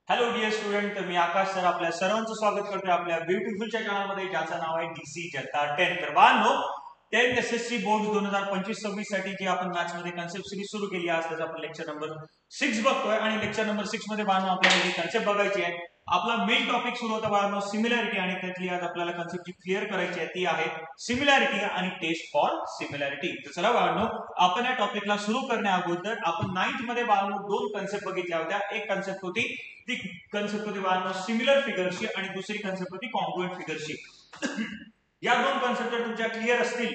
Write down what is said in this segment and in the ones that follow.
Hello dear student, मी आकाश sir आपल्या सर्वांचं स्वागत करतोय आपल्या ब्युटिफुलच्या चॅनलमध्ये, ज्याचं नाव आहे डीसी जनता 10. तर बाळांनो, 10th एसएससी बोर्ड 2025-26 साठी जी आपण मॅथ्स मध्ये कन्सेप्ट सिरीज सुरू केली आहे, आज त्याचा आपण लेक्चर नंबर 6 बघतोय. आणि लेक्चर नंबर 6 मध्ये बाळांनो आपल्याला जी कन्सेप्ट बघायची आहे, आपला मेन टॉपिक सुरू होता बाळांनो सिमिलॅरिटी, आणि त्यातली आज आपल्याला कन्सेप्ट जी क्लिअर करायची आहे ती आहे सिमिलॅरिटी आणि टेस्ट फॉर सिमिलॅरिटी. तर चला बाळांनो, आपण या टॉपिकला सुरू करण्या अगोदर आपण 9th मध्ये बाळांनो दोन कन्सेप्ट बघितल्या होत्या. एक कन्सेप्ट होती ती कन्सेप्ट होती बाळांनो सिमिलर फिगरची, आणि दुसरी कन्सेप्ट होती कॉन्ग्रुएंट फिगरची. या दोन कन्सेप्ट जर तुमच्या क्लिअर असतील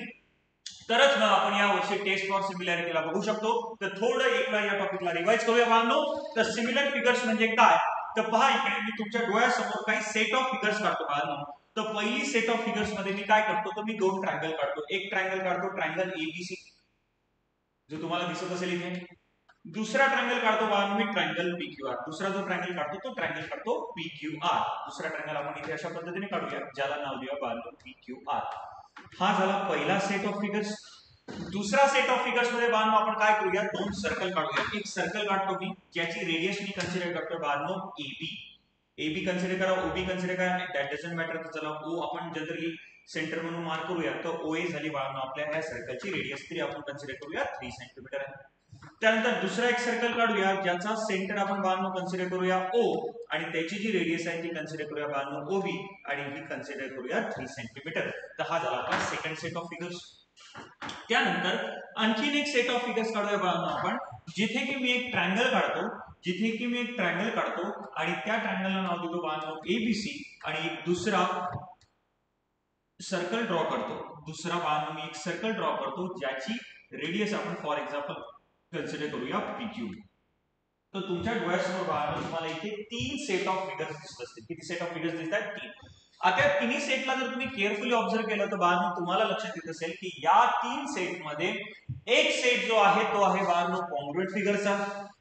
तरच मग आपण या वर्षी टेस्ट फॉर सिमिलॅरिटीला बघू शकतो. तर थोडं एकदा या टॉपिकला रिवाइज करूया बाळांनो. तर सिमिलर फिगर्स म्हणजे काय, तर पहा इकडे मी तुमच्या डोळ्यासमोर काही सेट ऑफ फिगर्स काढतो बाळांनो. तर पहिली सेट ऑफ फिगर्स मध्ये मी काय करतो, तर मी दोन ट्रायंगल काढतो. एक ट्रायंगल काढतो, ट्रायंगल एबीसी, जो तुम्हाला दिसत असेल इथे. दुसरा ट्रायंगल काढतो बाळांनो मी, ट्रायंगल पीक्यूआर. दुसरा जो ट्रायंगल काढतो तो ट्रायंगल काढतो पीक्यूआर. दुसरा ट्रायंगल आपण इथे अशा पद्धतीने काढूया, ज्याला नाव देऊया बाळांनो पीक्यूआर. हा झाला पहिला सेट ऑफ फिगर्स. दुसरा सेट ऑफ फिगर्स मध्ये बाळांनो आपण काय करूया, दोन सर्कल काढूया. एक सर्कल काढतो मी, ज्याची रेडियस मी कन्सिडर करतो बाळांनो एबी. एबी कन्सिडर करा, ओबी कन्सिडर करा, दॅट डजंट मॅटर. तर चला ओ आपण जनरली सेंटर म्हणून मार्क करूया. तर ओ ए झाली बाळांनो आपल्या या सर्कलची रेडियस, तरी आपण कन्सिडर करूया 3 सेंटीमीटर आहे. त्यानंतर दुसरा एक सर्कल काढूया, ज्याचा सेंटर आपण बाळांनो कन्सिडर करूया ओ, आणि त्याची जी रेडियस आहे ती कन्सिडर करूया बाळांनो ओबी, आणि ही कन्सिडर करूया 3 सेंटीमीटर. तर हा झाला आपला सेकंड सेट ऑफ फिगर्स. त्यानंतर आणखीन एक सेट ऑफ फिगर्स काढूया बाळांनो आपण, जिथे की मी एक ट्रायंगल काढतो, जिथे की मी एक ट्रायंगल काढतो आणि त्या ट्रायंगलला नाव देतो बाळांनो एबीसी, आणि एक दुसरा सर्कल ड्रॉ करतो. दुसरा बाळांनो मी एक सर्कल ड्रॉ करतो, ज्याची रेडियस आपण फॉर एक्झाम्पल कन्सिडर करूया पीक्यू. तर तुमच्या डोळ्यासमोर बाळांनो तुम्हाला इथे 3 सेट ऑफ फिगर्स दिसत असतील. किती सेट ऑफ फिगर्स दिसत आहेत? 3. आता तिन्ही सेटला जर तुम्ही केअरफुली ऑब्झर्व केलं तर बाळांनो तुम्हाला लक्षात येत असेल की या 3 सेटमध्ये एक सेट जो आहे तो आहे बाळांनो कॉन्ग्रुएंट फिगरचा,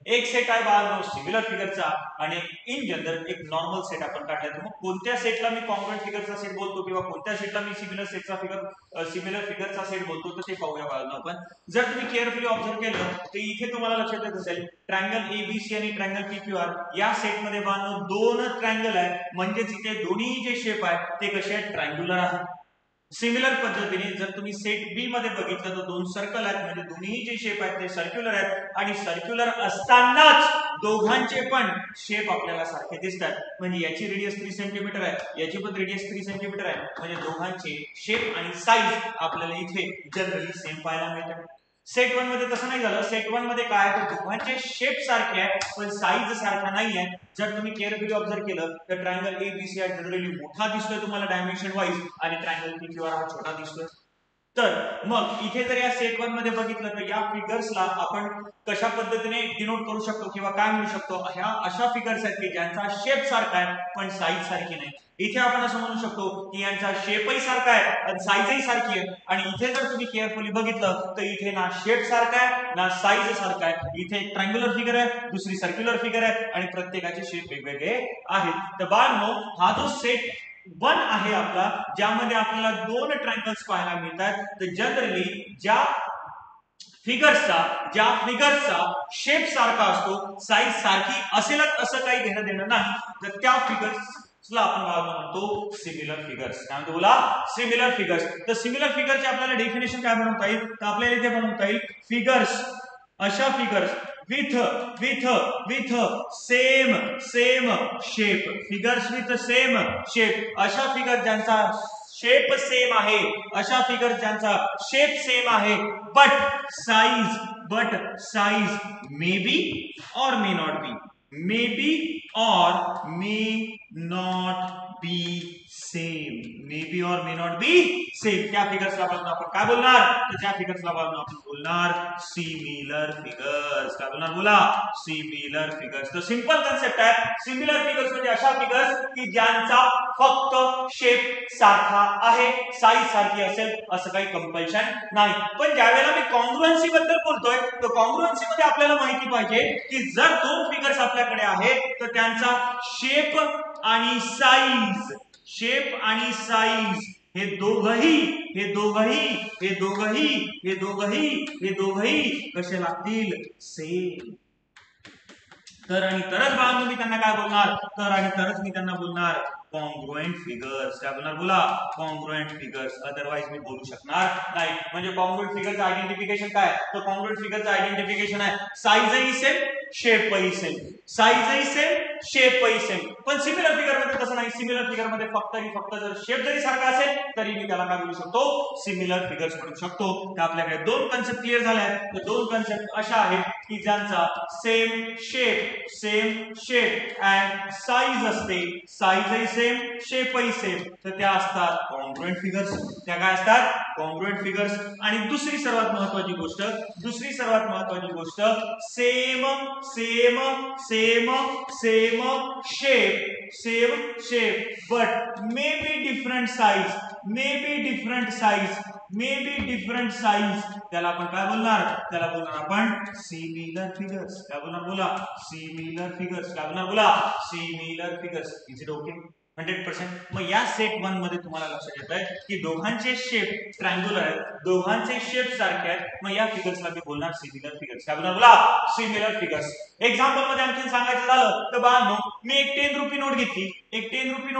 एक सेट आहे बाळांनो सिमिलर फिगरचा, आणि इन जनरल एक नॉर्मल सेट आपण काढला. तर मग कोणत्या सेटला मी कॉन्ग्रुएंट फिगरचा सेट बोलतो किंवा कोणत्या सेटला मी सिमिलर फिगरचा सेट बोलतो, तर ते पाहूया बाळांनो आपण. जर तुम्ही केअरफुली ऑब्झर्व केलं तर इथे तुम्हाला लक्षात येत असेल ट्रायंगल एबीसी आणि ट्रायंगल पीक्यूआर या सेटमध्ये बाळांनो दोन ट्रायंगल आहे, म्हणजे इथे दोन्ही जे शेप आहे ते कसे आहेत, ट्रायंग्युलर आहेत. सिमिलर पद्धतीने जर तुम्ही सेट बी मध्ये बघितलं तर दोन सर्कल आहेत, म्हणजे दोन्ही जे शेप आहेत ते सर्क्युलर आहेत, आणि सर्क्युलर असतानाच दोघांचे पण शेप आपल्याला सारखे दिसतात. म्हणजे याची रेडियस 3 सेंटीमीटर आहे, याची पण रेडियस 3 सेंटीमीटर आहे, म्हणजे दोघांचे शेप आणि साईज आपल्याला इथे जनरली सेम पाहायला मिळतात. सेट 1 मध्ये तसं नाही झालं. सेट 1 मध्ये काय आहे, दोघांचे शेप सारखे आहे पण साईज सारखा नाही आहे. जर तुम्ही केअरफुली ऑब्झर्व केलं तर ट्रायंगल एबीसी हा जनरली मोठा दिसतोय तुम्हाला डायमेन्शन वाईज, आणि ट्रायंगल पीक्यूआर हा छोटा दिसतोय. तर मग इथे जर या सेट 1 मध्ये बघितलं तर या फिगर्सला आपण कशा पद्धतीने डिनोट करू शकतो किंवा काय म्हणू शकतो, ह्या अशा फिगर्स आहेत की ज्यांचा शेप सारखा आहे पण साईज सारखी नाही. इथे आपण असं म्हणू शकतो की यांचा शेपही सारखा आहे आणि साईजही सारखी आहे. आणि इथे जर तुम्ही केअरफुली बघितलं तर इथे ना शेप सारखा आहे ना साईज सारखा आहे. इथे एक ट्रायंग्युलर फिगर आहे, दुसरी सर्क्युलर फिगर आहे, आणि प्रत्येकाचे शेप वेगवेगळे आहेत. तर बाळांनो, हा जो सेट 1 आहे आपला, ज्यामध्ये आपल्याला दोन ट्रायंगल्स पाहायला मिळतात, तर जनरली ज्या फिगर्सचा शेप सारखा असतो, साईज सारखी असेलच असं काही घेणं देणं नाही, तर त्या फिगर्सला आपण म्हणतो सिमिलर फिगर्स. काय म्हणतो बोला, सिमिलर फिगर्स. तर सिमिलर फिगरचे आपल्याला डेफिनेशन काय बनवता येईल, तर आपल्याला इथे बनवता येईल फिगर्स, अशा figures with same shape. Figures with same shape, अशा फिगर ज्यांचा शेप सेम आहे, अशा फिगर ज्यांचा शेप सेम आहे, बट साइज मे बी और may not be, may be और may not be same, may be और मे नॉट बी सेम. त्या फिगर्सला आपण काय बोलणार, तर त्या फिगर्सला आपण बोलणार सिमिलर फिगर्स. काय बोलणार बोला, सिमिलर फिगर्स. तर सिंपल कन्सेप्ट आहे, सिमिलर फिगर्स म्हणजे अशा फिगर्स की ज्यांचा फक्त शेप सारखा आहे, साईज सारखी असेल असं काही कंपल्शन नाही. पण ज्यावेळेला मी कॉन्ग्रुएन्सी बद्दल बोलतोय तर कॉन्ग्रुएन्सी मध्ये आपल्याला माहिती पाहिजे की जर दोन फिगर्स आपल्याकडे आहेत तर त्यांचा शेप आणि साईज हे दोघही कसे लागतील, सेम. तर आणि तरच बाळांनो मी त्यांना काय बोलणार, तर आणि तरच मी त्यांना बोलणार कॉन्ग्रुएंट फिगर्स. काय बोलणार, बोला कॉन्ग्रुएंट फिगर्स, अदरवाइज मी बोलू शकणार नाही. म्हणजे कॉन्ग्रुएंट फिगरचं आयडेंटिफिकेशन काय, तर कॉन्ग्रुएंट फिगरचं आयडेंटिफिकेशन आहे साईजही सेम, शेपही सेम, साईजही सेम, शेपही सेम. पण सिमिलर फिगर मध्ये तसं नाही. सिमिलर फिगर मध्ये फक्त आणि फक्त जर शेप जरी सारखा असेल तरी मी त्याला काय बोलू शकतो, सिमिलर फिगर्स म्हणू शकतो. तर आपल्याकडे दोन कन्सेप्ट क्लिअर झाले आहेत. तर दोन कन्सेप्ट अशा आहेत की ज्यांचा सेम शेप अँड साईज असते, साईजही सेम, शेपही सेम, तर त्या असतात कॉन्ग्रुएंट फिगर्स. त्या काय असतात, कॉन्ग्रुएंट फिगर्स. आणि दुसरी सर्वात महत्वाची गोष्ट same shape but may be different size, त्याला आपण काय बोलणार, त्याला बोलणार आपण सिमिलर फिगर्स. काय बोलणार, बोला सिमिलर फिगर्स. काय बोलणार, बोला similar figures. Is it okay, 100%. मग या सेट 1 मध्ये तुम्हाला लक्षात येत आहे की दोघांचे शेप ट्रायंग्युलर आहेत, दोघांचे शेप सारखे आहेत. मग या फिगर्सला मी बोलणार सिमिलर फिगर्स. काय बोलणार, बोला सिमिलर फिगर्स. एक्झाम्पल मध्ये आणखी सांगायचं झालं तर बाळांनो, मी एक 10 रुपये नोट घेतली आणि एक 20 रुपये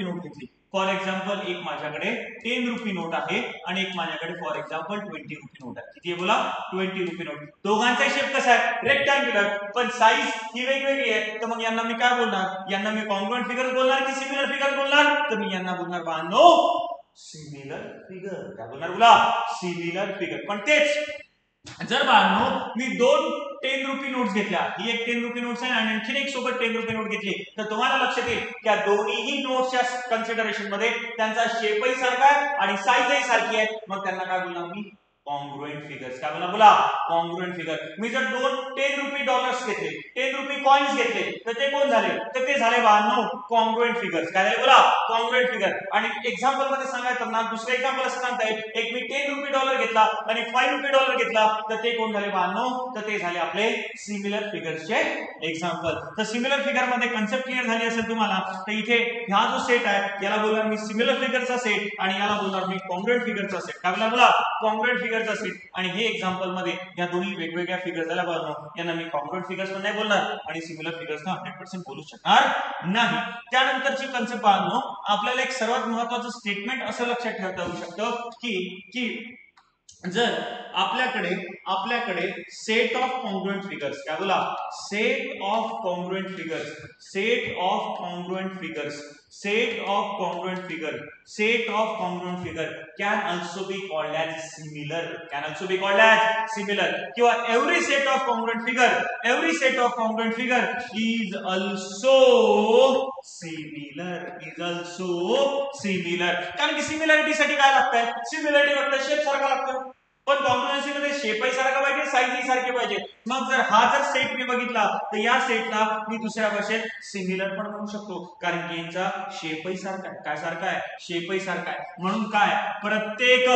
नोट घेतली. फॉर एक्झाम्पल एक माझ्याकडे 10 रुपये नोट आहे आणि एक माझ्याकडे फॉर एक्झाम्पल 20 रुपये नोट आहे. किती आहे, बोला 20 रुपये नोट. दोघांचा शेप कसा आहे, रेक्टँग्युलर, पण साईज ही वेगवेगळी आहे. तर मग यांना मी काय बोलणार, यांना मी कॉन्ग्रुएंट फिगर्स बोलणार की सिमिलर फिगर्स बोलणार, तर मी यांना बोलणार बाळांनो सिमिलर फिगर. काय बोलणार, बोला सिमिलर फिगर. पण तेच जर बाळांनो मी दोन 10 रुपये नोट्स घेतल्या, ही एक 10 रुपये नोट्स आहे आणि आणखी एक सोबत 10 रुपये नोट घेतली, तर तुम्हाला लक्षात येईल की या दोन्हीही नोट्सच्या कन्सिडरेशन मध्ये त्यांचा शेपही सारखा आहे आणि साईजही सारखी आहे. मग त्यांना काय बोलणार मी, कॉन्ग्रुएंट फिगर्स. काय बोलणार, बोला कॉन्ग्रुएंट फिगर. मी जर दोन 10 रुपये डॉलर्स घेतले, 10 रुपये कॉइन्स घेतले, तर ते कोण झाले, तर ते झाले बाळांनो कॉन्ग्रुएंट फिगर्स. काय झाले, बोला कॉन्ग्रुएंट फिगर. आणि एक्झाम्पल मध्ये सांगायचं ना, दुसरं एक्झाम्पल असं सांगता येईल, एक मी 10 रुपये डॉलर घेतला आणि 5 रुपये डॉलर घेतला, तर ते कोण झाले बाळांनो, तर ते झाले आपले सिमिलर फिगर्सचे एक्झाम्पल. तर सिमिलर फिगर मध्ये कन्सेप्ट क्लिअर झाली असेल तुम्हाला. तर इथे हा जो सेट आहे याला बोलणार मी सिमिलर फिगरचा सेट आणि याला बोलणार मी कॉन्ग्रुएंट फिगरचा सेट. काय बोलणार, बोला कॉन्ग्रुएंट फिगरचा सेट. आणि हे एक्झाम्पल मध्ये या दोन्ही वेगवेगळ्या फिगर्स झाल्या बघा, यांना मी कॉन्ग्रुएंट फिगर्स पण नाही बोलणार आणि सिमिलर फिगर्स ना 100% बोलू शकणार नाही. त्यानंतरची कन्सेप्ट पाहतो, आपल्याला एक सर्वात महत्त्वाचं स्टेटमेंट असं लक्षात ठेवता येऊ शकतं की जर आपल्याकडे सेट ऑफ कॉन्ग्रुएंट फिगर्स. काय बोला, set of congruent figures can also be called as similar. किंवा every set of congruent figure is also similar. कारण की सिमिलरिटी साठी काय लागतंय, सिमिलरिटी फक्त शेप सारखा लागतो, पण कॉन्ग्रुएन्सी मध्ये शेपही सारखा पाहिजे, साईजही सारखी पाहिजे. मग जर सेट मी बघितला तर या सेटला मी दुसऱ्या भाषेत सिमिलर पण म्हणू शकतो, कारण की यांचा शेपही सारखा आहे. काय सारखा आहे, शेपही सारखा आहे. म्हणून काय, प्रत्येक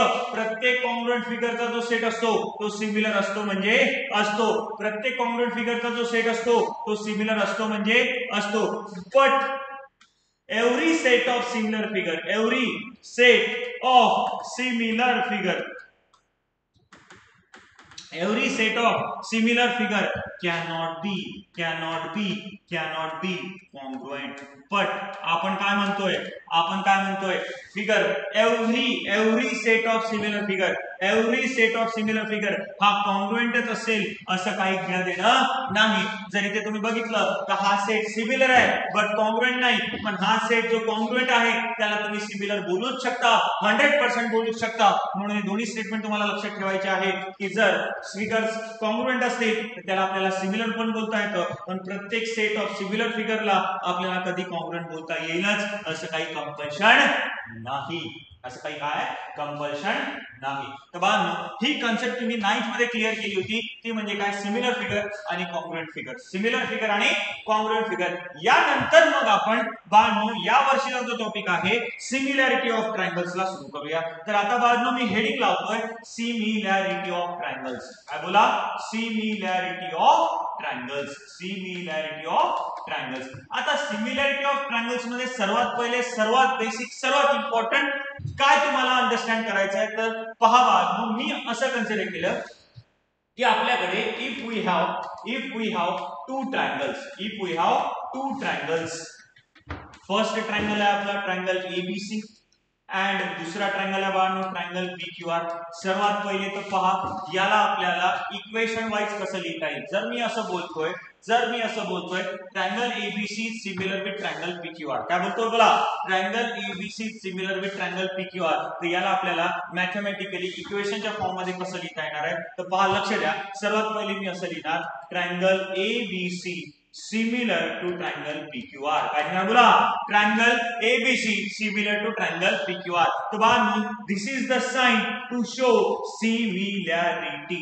कॉन्ग्रुएंट फिगरचा जो सेट असतो तो सिमिलर असतो म्हणजे असतो. प्रत्येक कॉन्ग्रुएंट फिगरचा जो सेट असतो तो सिमिलर असतो म्हणजे असतो. But every set of similar figure cannot be congruent. पण आपण काय म्हणतोय figure every set of similar figure हा कॉन्ग्रुएंटच असेल असं काही घेणं देणं नाही. जर इथे तुम्ही बघितलं तर हा सेट सिमिलर आहे बट कॉन्ग्रुएंट नाही, पण हा सेट जो कॉन्ग्रुएंट आहे त्याला तुम्ही सिमिलर बोलूच शकता, 100% बोलूच शकता. म्हणून हे दोन्ही स्टेटमेंट तुम्हाला लक्षात ठेवायचे आहे की जर फिगर्स कॉन्ग्रुएंट असतील तर त्याला आपल्याला सिमिलर पण बोलता येतं, पण प्रत्येक सेट ऑफ सिमिलर फिगरला आपल्याला कधी कॉन्ग्रुएंट बोलता येईलच असं काही कंपल्शन नाही. तर बाळांनो, ही कन्सेप्ट तुम्ही 9th मध्ये क्लिअर केली होती, ती म्हणजे काय, सिमिलर फिगर आणि कॉन्ग्रुएंट फिगर. यानंतर मग आपण बाळांनो या वर्षीचा जो टॉपिक आहे सिमिलॅरिटी ऑफ ट्रायंगल्स ला सुरू करूया. तर आता बाळांनो मी हेडिंग लावतोय सिमिलॅरिटी ऑफ ट्रायंगल्स. काय बोला, सिमिलॅरिटी ऑफ ट्रायंगल्स. आता सिमिलॅरिटी ऑफ ट्रायंगल्स मध्ये सर्वात पहिले, सर्वात बेसिक, सर्वात इम्पॉर्टंट काय तुम्हाला अंडरस्टँड करायचं आहे तर पहा बाळांनो, मी असं कन्सिडर केलं की आपल्याकडे if we have two triangles, first triangle आहे आपला ट्रायंगल एबीसी अँड दुसरा ट्रायंगल आहे बाळांनो ट्रायंगल पीक्यूआर. सर्वात पहिले तर पहा याला आपल्याला इक्वेशन वाईज कसं लिहिता येईल. जर मी असं बोलतोय triangle ABC similar with triangle PQR, काय बोलतोय बोला, triangle ABC similar with triangle PQR, तर याला आपल्याला मॅथमॅटिकली इक्वेशनच्या फॉर्म मध्ये कसं लिहिता येणार आहे. तर पहा लक्ष द्या, सर्वात पहिले मी असं लिहिणार triangle ABC similar to triangle PQR. काय लिहिणार बोला, triangle ABC similar to triangle PQR. तो बाळांनो this is the sign to show similarity,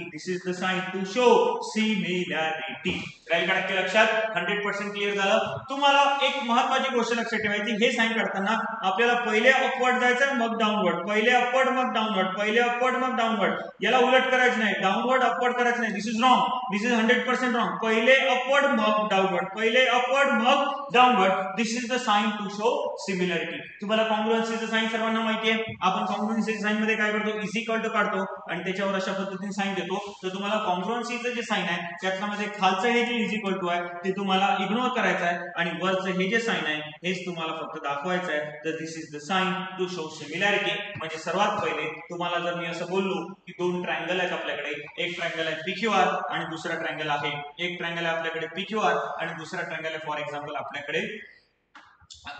राहील का नक्की लक्षात. 100% क्लिअर झालं. तुम्हाला एक महत्वाची गोष्ट लक्षात ठेवायची, हे साइन काढताना आपल्याला पहिले अपवर्ड जायचं मग डाऊनवर्ड, पहिले अपवर्ड मग डाऊनवर्ड, पहिले अपवर्ड मग डाऊनवर्ड, याला उलट करायचं नाही, डाऊनवर्ड अपवर्ड करायचं नाही. This is wrong, this is 100% wrong. पहिले अपवर्ड मग डाऊनवर्ड, पहिले अपवर्ड मग downward. This is the sign to show similarity. तुम्हाला कॉन्ग्रुएन्सीचं साइन सर्वांना माहिती आहे. आपण कॉन्ग्रुएन्सीच्या साइन मध्ये काय करतो, इज इक्वल टू काढतो आणि त्याच्यावर अशा पद्धतीने साइन देतो. तर तुम्हाला कॉन्ग्रुएन्सीचं जे साइन आहे त्याच्यामध्ये खालचं हे जे इज इक्वल टू आहे ते तुम्हाला इग्नोर करायचं आहे आणि वरचं हे जे साइन आहे हेच तुम्हाला फक्त दाखवायचं आहे. तर this is the sign to show similarity. म्हणजे सर्वात पहिले तुम्हाला जर मी असं बोललो की दोन ट्रायंगल आहेत आपल्याकडे, एक ट्रायंगल आहे पीक्यूआर आणि दुसरा ट्रायंगल आहे, एक ट्रायंगल आहे आपल्याकडे पीक्यूआर आणि दुसरा ट्रायंगल आहे फॉर एक्झाम्पल आपल्याकडे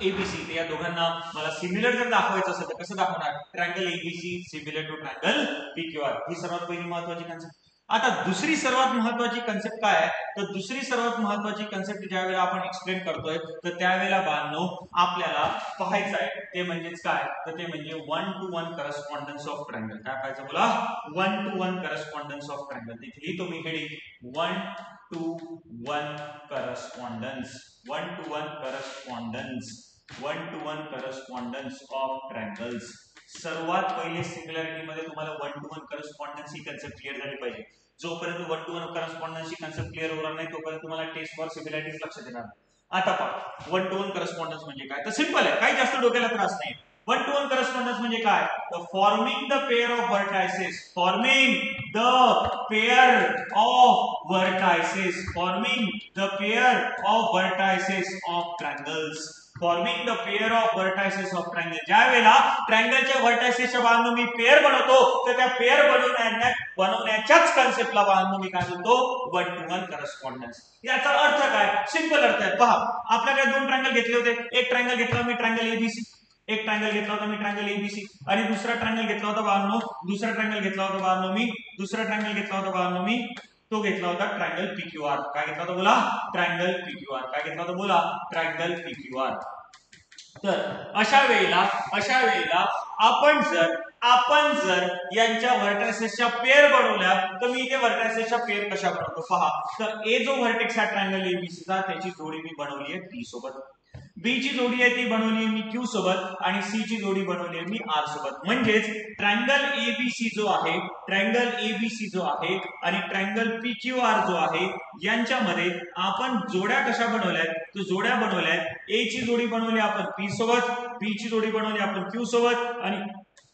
एबीसी. या दोघांना मला सिमिलर जर दाखवायचं असेल तर कसं दाखवणार, triangle ABC similar to triangle PQR. ही सर्वात पहिली महत्वाची कन्सेप्ट. आता दुसरी सर्वात महत्वाची कन्सेप्ट काय आहे, तर दुसरी सर्वात महत्वाची कन्सेप्ट ज्या वेळेला आपण एक्सप्लेन करतोय तर त्यावेळेला बाळांनो आपल्याला पाहायचं आहे ते म्हणजेच काय, तर ते म्हणजे 1 to 1 करस्पॉन्डन्स ऑफ ट्रायंगल. काय पाहायचं बोला, 1 to 1 करस्पॉन्डन्स ऑफ ट्रायंगल. तिथे तुम्ही heading 1 to 1 correspondence, 1 to 1 correspondence, 1 to 1 correspondence of triangles. सर्वात पहिले सिमिलॅरिटी मध्ये तुम्हाला 1 to 1 correspondence he concept clear झाली पाहिजे. जोपर्यंत 1 to 1 correspondence he concept clear होणार नाही तोपर्यंत तुम्हाला टेस्ट फॉर सिमिलॅरिटीज लक्षात येणार. आता पहा 1 to 1 करस्पॉन्डन्स म्हणजे काय, तर सिंपल आहे, काही जास्त डोक्याला त्रास नाही. 1 to 1 करस्पॉन्डन्स म्हणजे काय, तर forming the pair of vertices, forming the pair of vertices, forming the pair of vertices of triangles, forming the pair of vertices of triangle. ज्या वेळेला ट्रायंगलच्या व्हर्टायसेसच्या बाजूने मी पेअर बनवतो तर त्या पेअर बनवण्याच्याच कन्सेप्टला बाजूने मी काय म्हणतो, 1 to 1 करस्पॉन्डन्स. याचा अर्थ काय, सिंपल अर्थ आहे. पहा आपल्याकडे दोन ट्रायंगल घेतले होते, एक ट्रायंगल घेतला मी ट्रायंगल एबीसी, एक ट्रायंगल घेतला होता मी ट्रायंगल एबीसी आणि दुसरा ट्रायंगल घेतला होता बाळांनो, दुसरा ट्रायंगल घेतला होता बाळांनो मी, दुसरा ट्रायंगल घेतला होता बाळांनो मी, तो घेतला होता ट्रायंगल पीक्यूआर. काय घेतला होता बोला, ट्रायंगल पीक्यूआर. काय घेतला होता बोला, ट्रायंगल पीक्यूआर. तर अशा वेळेला आपण जर यांच्या व्हर्टायसेसच्या पेअर बनवल्या तर मी इथे व्हर्टायसेसच्या पेअर कशा बनवतो पहा. तर ए जो व्हर्टेक्स आहे ट्रायंगल एबीसीचा त्याची जोडी मी बनवली आहे पी सोबत, बी ची जोडी आहे ती बनवली आहे मी क्यू सोबत आणि सी ची जोडी बनवली आहे मी आर सोबत. म्हणजेच ट्रायंगल एबीसी जो आहे, ट्रायंगल एबीसी जो आहे आणि ट्रायंगल पीक्यूआर जो आहे यांच्यामध्ये आपण जोड्या कशा बनवल्यात, तर जोड्या बनवल्यात ए ची जोडी बनवली आपण पी सोबत, बी ची जोडी बनवली आपण क्यू सोबत आणि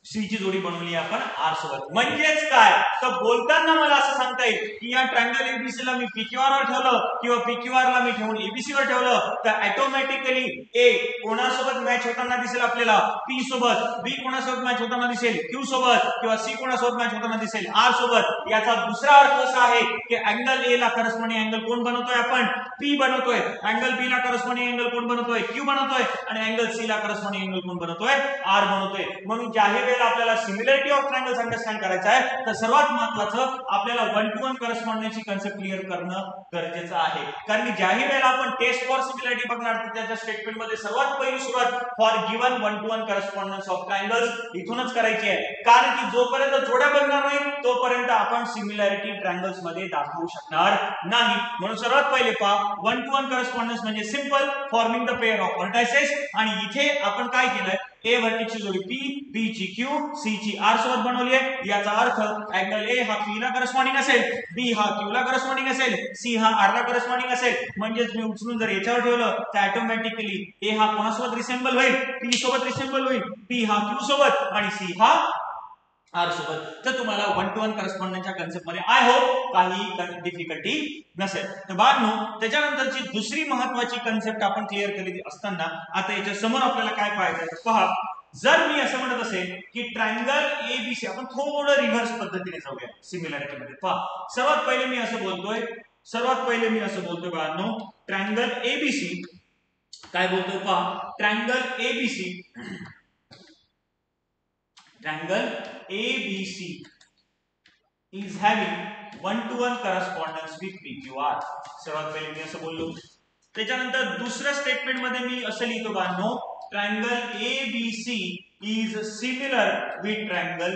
सी ची जोडी बनवली आपण आर सोबत. म्हणजेच काय, तर बोलताना मला असं सांगता येईल की या ट्रायंगल एबीसी ला मी पीक्यूआर वर ठेवलं किंवा पीक्यूआर ला मी ठेवून एबीसी वर ठेवलं तर ऑटोमॅटिकली ए कोणासोबत मॅच होताना दिसेल आपल्याला, पी सोबत, बी कोणासोबत मॅच होताना दिसेल क्यू सोबत किंवा सी कोणासोबत मॅच होताना दिसेल आर सोबत. याचा दुसरा अर्थ असा आहे की अँगल ए ला करस्पॉन्डिंग अँगल कोण बनवतोय आपण, पी बनवतोय, अँगल बी ला करस्पॉन्डिंग अँगल कोण बनवतोय, क्यू बनवतोय आणि अँगल सी ला करस्पॉन्डिंग अँगल कोण बनवतोय, आर बनवतोय. म्हणून ज्याही आपल्याला सिमिलॅरिटी ऑफ ट्रायंगल्स अंडरस्टँड करायचं आहे तर सर्वात महत्त्वाचं आपल्याला 1 to 1 करस्पॉन्डन्सची कन्सेप्ट क्लिअर करणं गरजेचं आहे. कारण की ज्याही वेळेला आपण टेस्ट फॉर सिमिलॅरिटी बघणार तर त्याच्या स्टेटमेंट मध्ये सर्वात पहिली सुरुवात for given 1 to 1 correspondence of triangles इथूनच करायची आहे. कारण की जोपर्यंत जोड्या बनणार नाही तोपर्यंत आपण सिमिलॅरिटी ट्रायंगल्स मध्ये दाखवू शकणार नाही. म्हणून सर्वात पहिले पहा 1 to 1 करस्पॉन्डन्स म्हणजे simple forming the pair of vertices आणि इथे आपण काय केलंय, ए व्हर्टेक्सची जोडी पी, बी ची क्यू, सी ची आर सोबत बनवली आहे. याचा अर्थ अँगल ए हा पी ला करस्पॉन्डिंग असेल, बी हा क्यू ला करस्पॉन्डिंग असेल, सी हा आर ला करस्पॉन्डिंग असेल. म्हणजेच मी उचलून जर याच्यावर ठेवलं तर ऑटोमॅटिकली ए हा कोणासोबत रिसेंबल होईल, पी सोबत रिसेंबल होईल, बी हा क्यू सोबत आणि सी हा आर सोबत, तर तुम्हाला 1 to 1 करस्पॉन्डन्सच्या कन्सेप्ट मध्ये आय होप काही डिफिकल्टी नसेल. तर बाळांनो, त्याच्यानंतरची दुसरी महत्वाची कन्सेप्ट आपण क्लिअर केली असताना आता याच्या समोर आपल्याला काय पाहायचं पहा. जर मी असं म्हणत असेल की ट्रायंगल एबीसी, आपण थोडं रिव्हर्स पद्धतीने जाऊया सिमिलॅरिटी मध्ये. पहा, सर्वात पहिले मी असं बोलतोय बाळांनो, ट्रायंगल एबीसी काय बोलतोय पहा. Triangle ABC is having 1 to 1 correspondence with PQR. सर्वात पहिले मी असं बोललो. त्याच्यानंतर दुसऱ्या स्टेटमेंट मध्ये मी असं लिहितो बाळांनो, triangle ABC is similar with triangle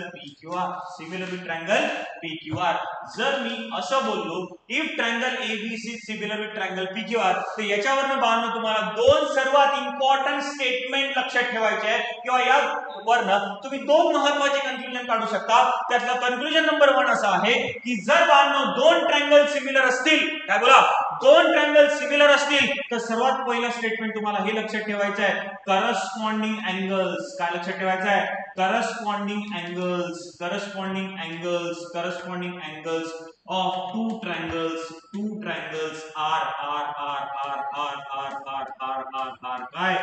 PQR. जर मी असं बोललो if triangle ABC is similar with triangle PQR, तर याच्यावरनं बाळांनो तुम्हाला दोन सर्वात इम्पॉर्टंट स्टेटमेंट लक्षात ठेवायचे आहेत किंवा या वरनं तुम्ही दोन महत्त्वाचे कन्क्लुजन काढू शकता. त्यातला कन्क्लुजन नंबर 1 असा आहे की जर बाळांनो दोन ट्रायंगल सिमिलर असतील, काय बोला, दोन ट्रायंगल सिमिलर असतील, तर सर्वात पहिला स्टेटमेंट तुम्हाला हे लक्षात ठेवायचं आहे, करस्पॉन्डिंग अँगल्स. काय लक्षात ठेवायचं आहे? Corresponding angles of two triangles are काय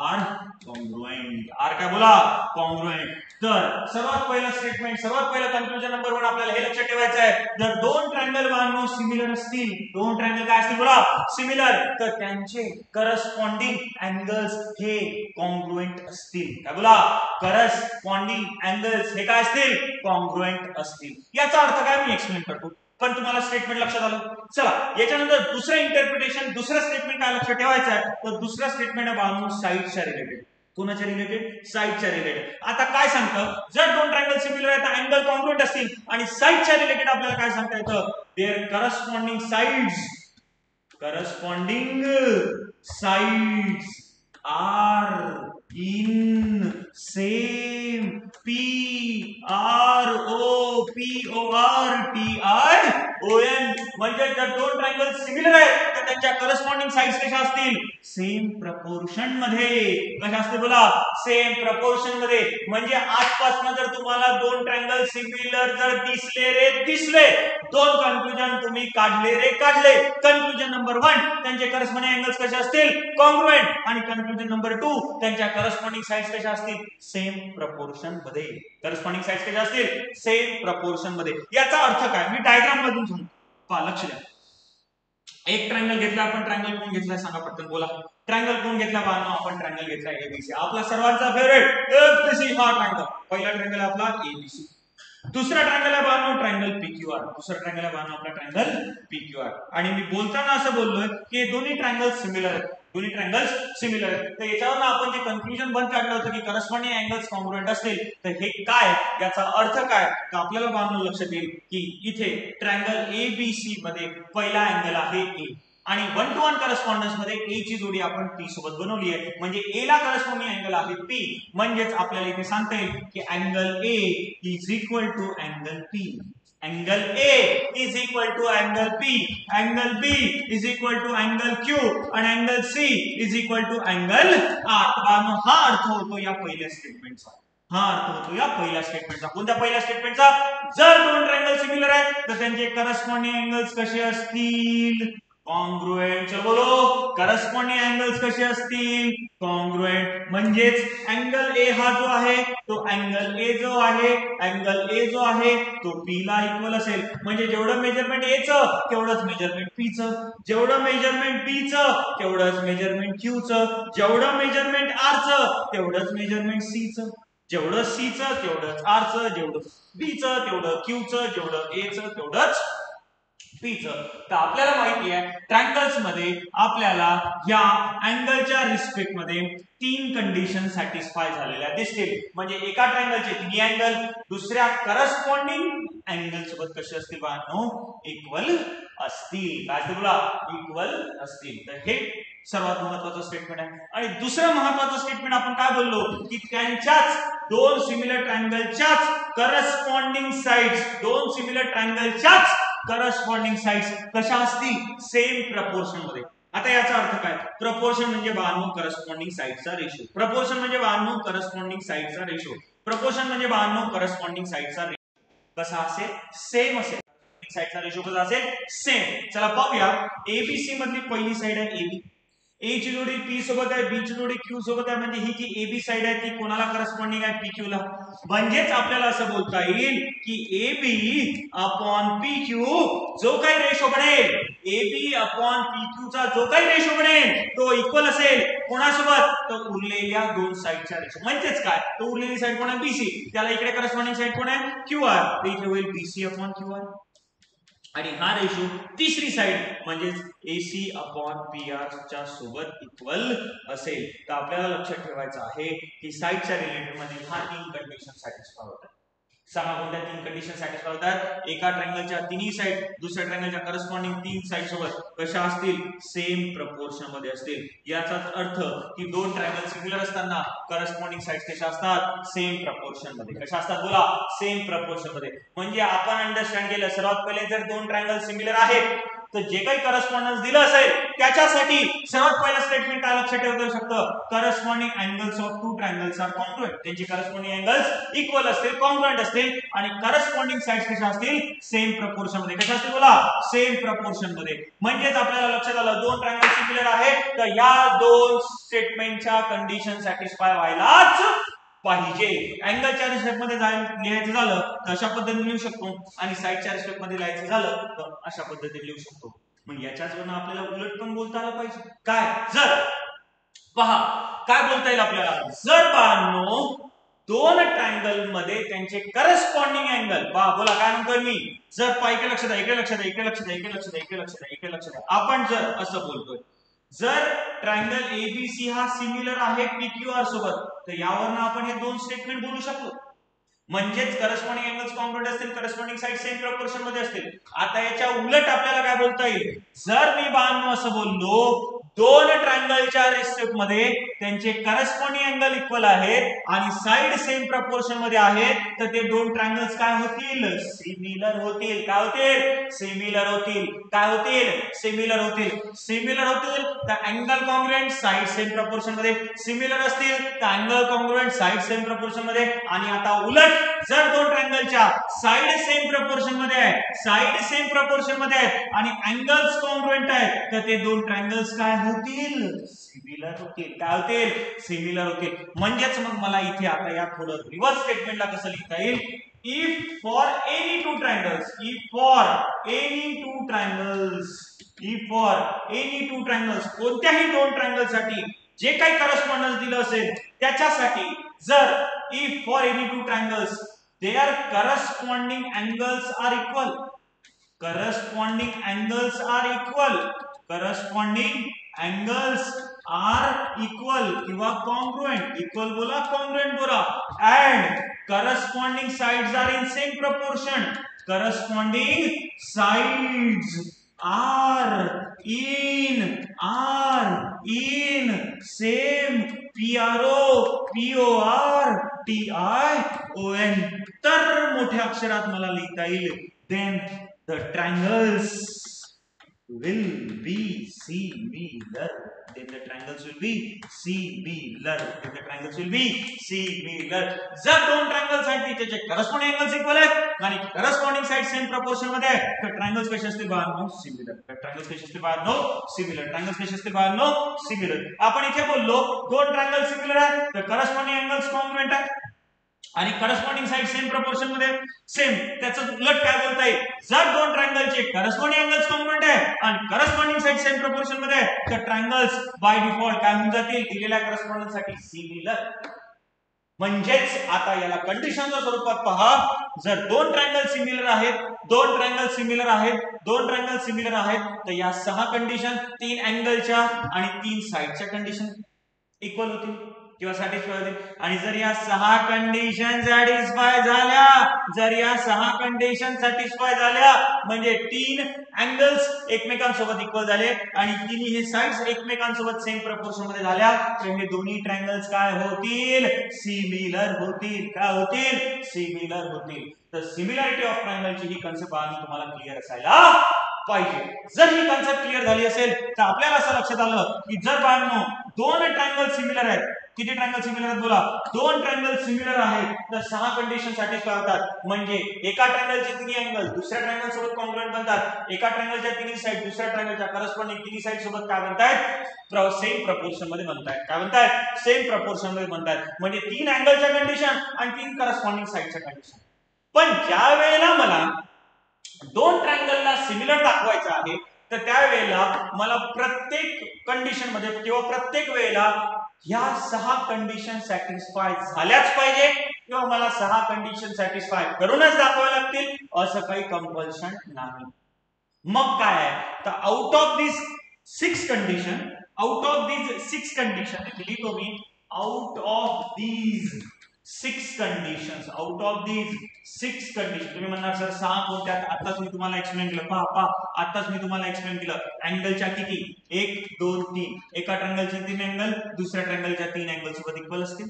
are congruent. काय बोला? congruent. तर सर्वात पहिला स्टेटमेंट, सर्वात पहिला कन्क्लुजन नंबर 1 आपल्याला हे लक्षात ठेवायचं आहे, जर दोन ट्रायंगल बाळांनो सिमिलर असतील, दोन ट्रायंगल काय असतील बोला? सिमिलर, तर त्यांचे करस्पॉन्डिंग अँगल्स हे कॉन्ग्रुएंट असतील. काय बोला? करस्पॉन्डिंग अँगल्स हे काय असतील? कॉन्ग्रुएंट असतील. याचा अर्थ काय मी एक्सप्लेन करतो, पण तुम्हाला स्टेटमेंट लक्षात आलं. चला, याच्यानंतर दुसरं इंटरप्रिटेशन, दुसरं स्टेटमेंट काय लक्षात ठेवायचं आहे, तर दुसरा स्टेटमेंट आहे बाळांनो साइडच्या रिलेटेड. कोणाच्या रिलेटेड? साइडच्या रिलेटेड. आता काय सांगतं, जर दोन ट्रायंगल सिमिलर आहेत तर अँगल कॉन्ग्रुएंट असतील, आणि साइडच्या रिलेटेड आपल्याला काय सांगता येतं, their corresponding sides are in same PROTION. म्हणजे जर दोन ट्रायंगल सिमिलर आहेत तर त्यांच्या करस्पॉन्डिंग साइड्स कशा असतील? सेम प्रपोर्शन मध्ये. कशा असतील बोला? सेम प्रपोर्शन मध्ये. म्हणजे आजपासून जर तुम्हाला दोन ट्रायंगल सिमिलर जर दिसले, दोन कन्क्लुजन तुम्ही काढले. कन्क्लुजन नंबर 1, त्यांचे करस्पॉन्डिंग अँगल्स कसे असतील? कॉन्ग्रुएंट. आणि कन्क्लुजन नंबर 2, त्यांच्या करस्पॉन्डिंग साइड्स कशा असतील? सेम प्रपोर्शन मध्ये. करस्पॉन्डिंग साइड्स कशा असतील? सेम प्रपोर्शन मध्ये. याचा अर्थ काय? मी डायग्राम मधून सांगतो, पहा, लक्ष द्या. एक ट्रायंगल घेतला आपण. ट्रायंगल कोण घेतलाय सांगा पटकन, बोला. ट्रायंगल कोण घेतला बाळांनो? आपण ट्रायंगल घेतलाय एबीसी. आपला सर्वांचा फेवरेट एबीसी हा ट्रायंगल. पहिला ट्रायंगल आपला एबीसी. दुसरा ट्रायंगल आहे बाळांनो ट्रायंगल पीक्यूआर. दुसरा ट्रायंगल आहे बाळांनो आपला ट्रायंगल पीक्यूआर. आणि मी बोलताना असं बोललोय की दोन्ही ट्रायंगल सिमिलर आहेत. तर याच्यावर आपण जे कन्क्लुजन बंद काढलं होतं की करस्पॉन्डिंग अँगल्स कॉन्ग्रुएंट असतील, तर हे काय, याचा अर्थ काय, तर आपल्याला बाळांनो लक्षात येईल की इथे ट्रायंगल एबीसी मध्ये पहिला अँगल आहे ए, आणि 1 to 1 करस्पॉन्डन्स मध्ये ए ची जोडी आपण पी सोबत बनवली आहे. म्हणजे ए ला करस्पॉन्डिंग अँगल आहे पी. म्हणजेच आपल्याला इथे सांगता येईल की angle A is equal to angle P. Angle A is equal to angle P, angle B is equal to angle Q, and angle C is equal to angle R. हा अर्थ होतो या पहिल्या स्टेटमेंटचा. कोणत्या पहिल्या स्टेटमेंटचा? जर दोन ट्रायंगल सिमिलर आहेत तर त्यांचे करस्पॉन्डिंग अँगल्स कसे असतील? कॉन्ग्रुएंट. चलो बोलो, करस्पॉन्डिंग अँगल्स कसे असतील? कॉन्ग्रुएंट. म्हणजेच अँगल ए हा जो आहे तो अँगल ए जो आहे तो पी ला इक्वल असेल. म्हणजे जेवढं मेजरमेंट ए चं तेवढंच मेजरमेंट पी चं, जेवढं मेजरमेंट बी चं तेवढंच मेजरमेंट क्यू चं, जेवढं मेजरमेंट आर चं तेवढंच मेजरमेंट सी चं, जेवढं सी चं तेवढंच आर चं, जेवढं बी चं तेवढं क्यू चं, जेवढं ए चं तेवढंच पी चं. तर आपल्याला माहिती आहे ट्रायंगल्स मध्ये आपल्याला या अँगलच्या रिस्पेक्ट मध्ये तीन कंडिशन सॅटिस्फाय झालेल्या दिसतील. म्हणजे एका ट्रायंगलचे तिन्ही अँगल दुसऱ्या करस्पॉन्डिंग अँगल सोबत कसे असतील बाळांनो? इक्वल असतील. काय असतील बोला? इक्वल असतील. तर हे सर्वात महत्त्वाचं स्टेटमेंट आहे. आणि दुसरं महत्त्वाचं स्टेटमेंट आपण काय बोललो की त्यांच्याच दोन सिमिलर ट्रायंगलच्याच करस्पॉन्डिंग साइड्स कशा असतील? सेम प्रपोर्शन मध्ये. आता याचा अर्थ काय? प्रपोर्शन म्हणजे बाळांनो करस्पॉन्डिंग साइडचा रेशो. प्रपोर्शन म्हणजे बाळांनो करस्पॉन्डिंग साइडचा रेशो कसा असेल, सेम असेल. साइडचा रेशो कसा असेल, सेम. चला पाहूया. एबीसी मधली पहिली साइड आहे एबी. ए ची जोडी पी सोबत आहे, बी ची जोडी क्यू सोबत आहे, म्हणजे ही जी एबी साइड आहे ती कोणाला करस्पॉन्डिंग आहे, पी क्यू ला. म्हणजेच आपल्याला असं बोलता येईल की एबी अपॉन पी क्यू जो काही रेशो बनेल, एबी अपॉन पी क्यू चा जो काही रेशो बनेल तो इक्वल असेल कोणासोबत, तर उरलेल्या दोन साइडच्या रेशो. म्हणजेच काय, तो उरलेली साइड कोण आहे, बीसी. त्याला इकडे करस्पॉन्डिंग साइड कोण आहे, क्यू आर. तर इथे होईल बीसी अपॉन क्यू आर. आणि हा रेशो तिसरी साइड म्हणजेच एसी अपॉन पी आर च्या सोबत इक्वल असेल. तर आपल्याला लक्षात ठेवायचं आहे की साइडच्या रिलेटेड मध्ये हा तीन कंडिशन सॅटिस्फाय होतात. सांगा कोणत्या तीन कंडिशन सॅटिस्फाय होतात. एका ट्रायंगलच्या तिन्ही साइड दुसऱ्या ट्रायंगलच्या करस्पॉन्डिंग तीन साइड सोबत कशा असतील, सेम प्रपोर्शन मध्ये असतील. याचाच अर्थ की दोन ट्रायंगल सिमिलर असताना करस्पॉन्डिंग साइड्स कशा असतात, सेम प्रपोर्शन मध्ये. कशा असतात बोला, सेम प्रपोर्शन मध्ये. म्हणजे आपण अंडरस्टँड केलं सर्वात पहिले जर दोन ट्रायंगल सिमिलर आहेत तर जे काही करस्पॉन्डन्स दिलं असेल त्याच्यासाठी सर्वात पहिलं स्टेटमेंट काय लक्षात ठेवू शकतं, corresponding angles of two triangles are congruent. त्यांची करस्पॉन्डिंग अँगल्स इक्वल असतील, कॉन्ग्रुएंट असतील आणि करस्पॉन्डिंग साइड्स कशा असतील, सेम प्रपोर्शन मध्ये. कशा असतील बोला, सेम प्रपोर्शन मध्ये. म्हणजेच आपल्याला लक्षात आलं दोन ट्रायंगल सिमिलर आहेत तर या दोन स्टेटमेंटच्या कंडिशन सॅटिस्फाय व्हायलाच पाहिजे. अँगलच्या रिस्पेक्ट मध्ये लिहायचं झालं तर अशा पद्धतीने लिहू शकतो आणि साइडच्या रिस्पेक्ट मध्ये लिहायचं झालं तर अशा पद्धतीने लिहू शकतो. मग याच्याच वरून आपल्याला उलट पण बोलता आलं पाहिजे. काय, जर पहा काय बोलता येईल आपल्याला, जर बाळांनो दोन ट्रायंगल मध्ये त्यांचे करस्पॉन्डिंग अँगल, पहा बोला काय म्हणतोय मी, जर पहा इकडे लक्षात आहे, इकडे लक्षात आहे, इकडे लक्षात आहे, इकडे लक्षात आहे, इकडे लक्षात आहे, इकडे लक्षात आहे. आपण जर असं बोलतोय जर ट्रायंगल एबीसी हा सिमिलर आहे पीक्यूआर सोबत तर यावरनं आपण हे दोन स्टेटमेंट बोलू शकतो. म्हणजेच करस्पॉन्डिंग अँगल्स कॉन्ग्रुएंट असतील, करस्पॉन्डिंग साइड सेम प्रपोर्शन मध्ये असतील. आता याच्या उलट आपल्याला काय बोलता येईल, जर मी बाळांनो असं बोललो दोन ट्रायंगलच्या रिस्पेक्ट मध्ये त्यांचे करस्पॉन्डिंग अँगल इक्वल आहेत आणि साइड सेम प्रपोर्शन मध्ये आहेत तर ते दोन ट्रायंगल्स काय होतील, सिमिलर होतील. काय होतील, सिमिलर होतील. काय होतील, सिमिलर होतील. सिमिलर होतील तर angle congruent side same proportion मध्ये, सिमिलर असतील तर angle congruent side same proportion मध्ये. आणि आता उलट जर दोन ट्रायंगलच्या साइड सेम प्रपोर्शन मध्ये आहे, साइड सेम प्रपोर्शन मध्ये आहेत आणि अँगल्स कॉन्ग्रुएंट आहेत तर ते दोन ट्रायंगल्स काय होतील, सिमिलर होतील. काय होतील, सिमिलर होतील. म्हणजेच मग मला इथे आता या थोडं रिव्हर्स स्टेटमेंटला कसं लिहिता येईल, if for any two triangles, कोणत्याही दोन ट्रायंगल साठी जे काही करस्पॉन्डन्स दिलं असेल त्याच्यासाठी जर if for any two triangles their corresponding angles are equal, corresponding angles are equal, corresponding angles are equal किंवा congruent, equal बोला congruent बोला, and corresponding sides are in same proportion, corresponding sides are in same PROTION. तर मोठ्या अक्षरात मला लिहिता येईल then the triangles will be similar. Then the triangles will be similar. Then the triangles will be similar. जर दोन triangles आहेत त्याचे करस्पॉन्डिंग अँगल्स इक्वल आहेत आणि करस्पॉन्डिंग साइड सेम प्रपोर्शन मध्ये आहे तर ट्रायंगल्स कसे असतील बाळांनो, सिमिलर. ट्रायंगल्स कसे असतील बाळांनो, सिमिलर. ट्रायंगल्स कसे असतील बाळांनो, सिमिलर. आपण इथे बोललो दोन ट्रायंगल सिमिलर आहेत तर करस्पॉन्डिंग अँगल्स कॉन्ग्रुएंट आहेत आणि करस्पॉन्डिंग साइड सेम प्रपोर्शन मध्ये सेम. त्याचं उलट काय बोलता येईल, जर दोन ट्रायंगलचे करस्पॉन्डिंग अँगल्स कॉन्ग्रुएंट आहे आणि करस्पॉन्डिंग साइड सेम प्रपोर्शन मध्ये आहे तर ट्रायंगल्स बाय डिफॉल्ट काय होऊन जातील, दिलेल्या करस्पॉन्डन्स साठी सिमिलर. म्हणजेच आता याला कंडिशनच्या स्वरूपात पहा, जर दोन ट्रायंगल सिमिलर आहेत, दोन ट्रायंगल सिमिलर आहेत, दोन ट्रायंगल सिमिलर आहेत तर या सहा कंडिशन तीन अँगलच्या आणि तीन साइडच्या कंडिशन इक्वल होतील किंवा सॅटिस्फाय होतील. आणि जर या सहा कंडिशन सॅटिस्फाय झाल्या, जर या सहा कंडिशन सॅटिस्फाय झाल्या म्हणजे तीन अँगल्स एकमेकांसोबत इक्वल झाले आणि तिन्ही हे साइड्स एकमेकांसोबत सेम प्रपोर्शन मध्ये झाल्या तर हे दोन्ही ट्रायंगल्स काय होतील, सिमिलर होतील. काय होतील, सिमिलर होतील. तर सिमिलॅरिटी ऑफ ट्रायंगलची ही कन्सेप्ट आधी तुम्हाला क्लिअर असायला पाहिजे. जर ही कन्सेप्ट क्लिअर झाली असेल तर आपल्याला असं लक्षात आलं की जर बाळांनो दोन ट्रायंगल सिमिलर आहेत किती ट्रायंगल सिमिलर आहेत बोला? दोन ट्रायंगल सिमिलर आहेत तर 6 कंडिशन सॅटिस्फाय होतात. म्हणजे एका ट्रायंगलचे तिन्ही अँगल दुसऱ्या ट्रायंगल सोबत कॉन्ग्रुएंट बनतात. एका ट्रायंगलच्या तिन्ही साइड दुसऱ्या ट्रायंगलच्या करस्पॉन्डिंग तिन्ही साइड सोबत काय बनतायत? सेम प्रपोर्शन मध्ये बनतायत. काय बनतायत? सेम प्रपोर्शन मध्ये बनतायत. म्हणजे 3 अँगलच्या कंडिशन आणि 3 करस्पॉन्डिंग साइडच्या कंडिशन. पण ज्या वेळेला मला दोन ट्रायंगलला सिमिलर दाखवायचं आहे तर त्यावेळेला मला प्रत्येक कंडिशन मध्ये किंवा प्रत्येक वेळेला ह्या 6 कंडिशन सॅटिस्फाय झाल्याच पाहिजे किंवा मला 6 कंडिशन सॅटिस्फाय करूनच दाखवावे लागतील असं काही कंपल्शन नाही. मग काय आहे तर out of this 6 condition out of these 6 conditions लिहितो me out of these 6 conditions out of these 6 conditions तुम्ही म्हणणार सर 6 कोणत्या? आताच मी तुम्हाला एक्सप्लेन केलं. पहा आताच मी तुम्हाला एक्सप्लेन केलं. अँगलच्या किती 1 2 3 एका ट्रायंगलचे 3 अँगल दुसऱ्या ट्रायंगलच्या 3 अँगल सोबत इक्वल असतील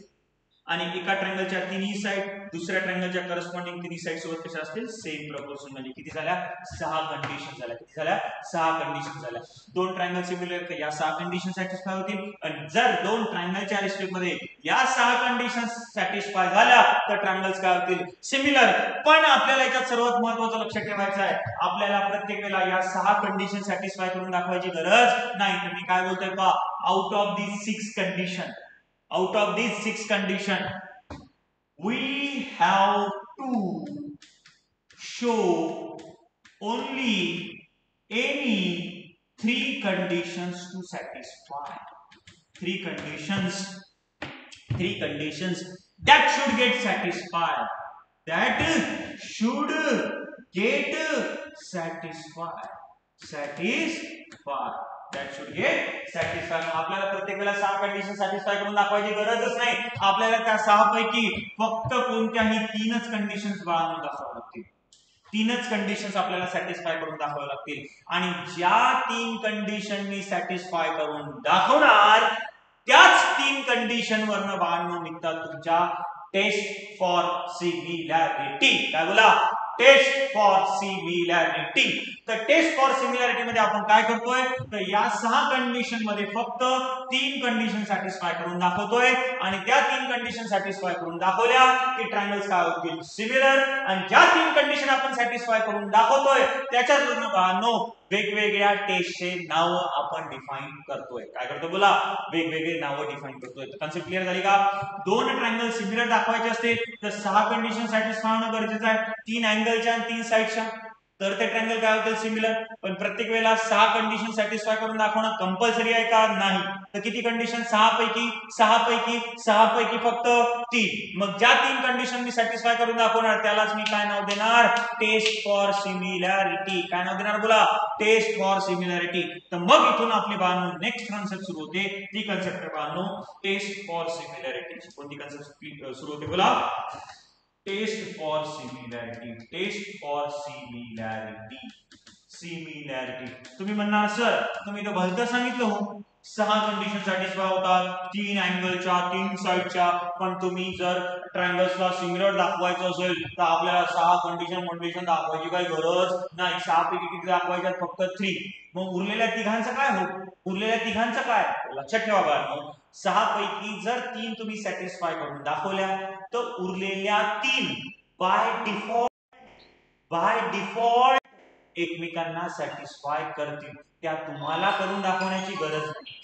आणि एका ट्रायंगलच्या तिन्ही साइड दुसऱ्या ट्रायंगलच्या करस्पॉन्डिंग तिन्ही साइड सोबत कशा असतील? Same proportion. म्हणजे किती झाल्या? 6 कंडिशन झाल्या. किती झाल्या? 6 कंडिशन झाल्या. दोन ट्रायंगल सिमिलर या 6 कंडिशन सॅटिस्फाय होतील आणि जर दोन ट्रायंगलच्या रिस्पेक्ट मध्ये या 6 कंडिशन सॅटिस्फाय झाल्या तर ट्रायंगल्स काय होतील? सिमिलर. पण आपल्याला याच्यात सर्वात महत्त्वाचं लक्षात ठेवायचं आहे आपल्याला प्रत्येक वेळेला या 6 कंडिशन सॅटिस्फाय करून दाखवायची गरज नाही. तर मी काय बोलतोय पहा out of these 6 condition out of these 6 condition we have to show only any 3 conditions to satisfy. 3 conditions that should get satisfied that should get satisfied that should get satisfied. आपल्याला प्रत्येक वेळेला 6 कंडिशन सॅटिस्फाय करून दाखवायची गरजच नाही. आपल्याला त्या 6 पैकी फक्त कोणत्याही 3च कंडिशन्स बाळगून दाखवाव्या लागतील. 3च कंडिशन्स आपल्याला सॅटिस्फाय करून दाखवाव्या लागतील आणि ज्या 3 कंडिशन मी सॅटिस्फाय करून दाखवणार त्याच 3 कंडिशन वरनं बाळगून निघतात तुमच्या टेस्ट फॉर सिमिलॅरिटी. काय बोला? Test for similarity. तर टेस्ट फॉर सिमिलॅरिटी मध्ये आपण काय करतोय तर या 6 कंडिशन मध्ये फक्त 3 कंडिशन सॅटिस्फाय करून दाखवतोय आणि त्या 3 कंडिशन सॅटिस्फाय करून दाखवल्या की ट्रायंगल्स काय होतील? सिमिलर. आणि ज्या 3 कंडिशन आपण सॅटिस्फाय करून दाखवतोय त्याच्यावरून बाळांनो वेगवेगळ्या टेस्टचे नाव आपण डिफाइन करतोय. काय करतोय बोला? वेगवेगळे नाव डिफाइन करतोय. कन्सेप्ट क्लिअर झाली का? दोन ट्रायंगल सिमिलर दाखवायचे असते तर 6 कंडिशन सॅटिस्फाय होणं गरजेचं आहे. 3 अँगलच्या आणि 3 साइडच्या तर ते ट्रायंगल काय होतील? सिमिलर. पण प्रत्येक वेळेला 6 कंडिशन सॅटिस्फाय करून दाखवणं कंपल्सरी आहे का? नाही. तर किती कंडिशन? 6 पैकी फक्त 3. मग ज्या 3 कंडिशन मी सॅटिस्फाय करून दाखवणार त्यालाच मी काय नाव देणार? Test for similarity. काय नाव देणार बोला? Test for similarity. तर मग इथून आपली बाळांनो नेक्स्ट कन्सेप्ट सुरू होते. ती कन्सेप्ट आहे बाळांनो टेस्ट फॉर सिमिलॅरिटी. कोणती कन्सेप्ट सुरू होते बोला? Test for similarity. Test for similarity. तुम्ही म्हणणार सर तुम्ही तर भलतं सांगितलं हो 6 कंडिशन सॅटिस्फाय होतात 3 अँगलच्या 3 साइडच्या. पण तुम्ही जर ट्रायंगल्सला सिमिलर दाखवायचं असेल तर आपल्याला 6 कंडिशन दाखवायची काही गरज नाही. 6 पैकी किती दाखवायच्यात? फक्त 3. मग उरलेल्या तिघांचं काय हो? उरलेल्या तिघांचं काय? लक्षात ठेवा बाळांनो 6 पैकी जर 3 तुम्ही सॅटिस्फाय करून दाखवल्या तर उरलेल्या 3 बाय डिफॉल्ट एकमेकांना सॅटिस्फाय करतील. त्या तुम्हाला करून दाखवण्याची गरज नाही.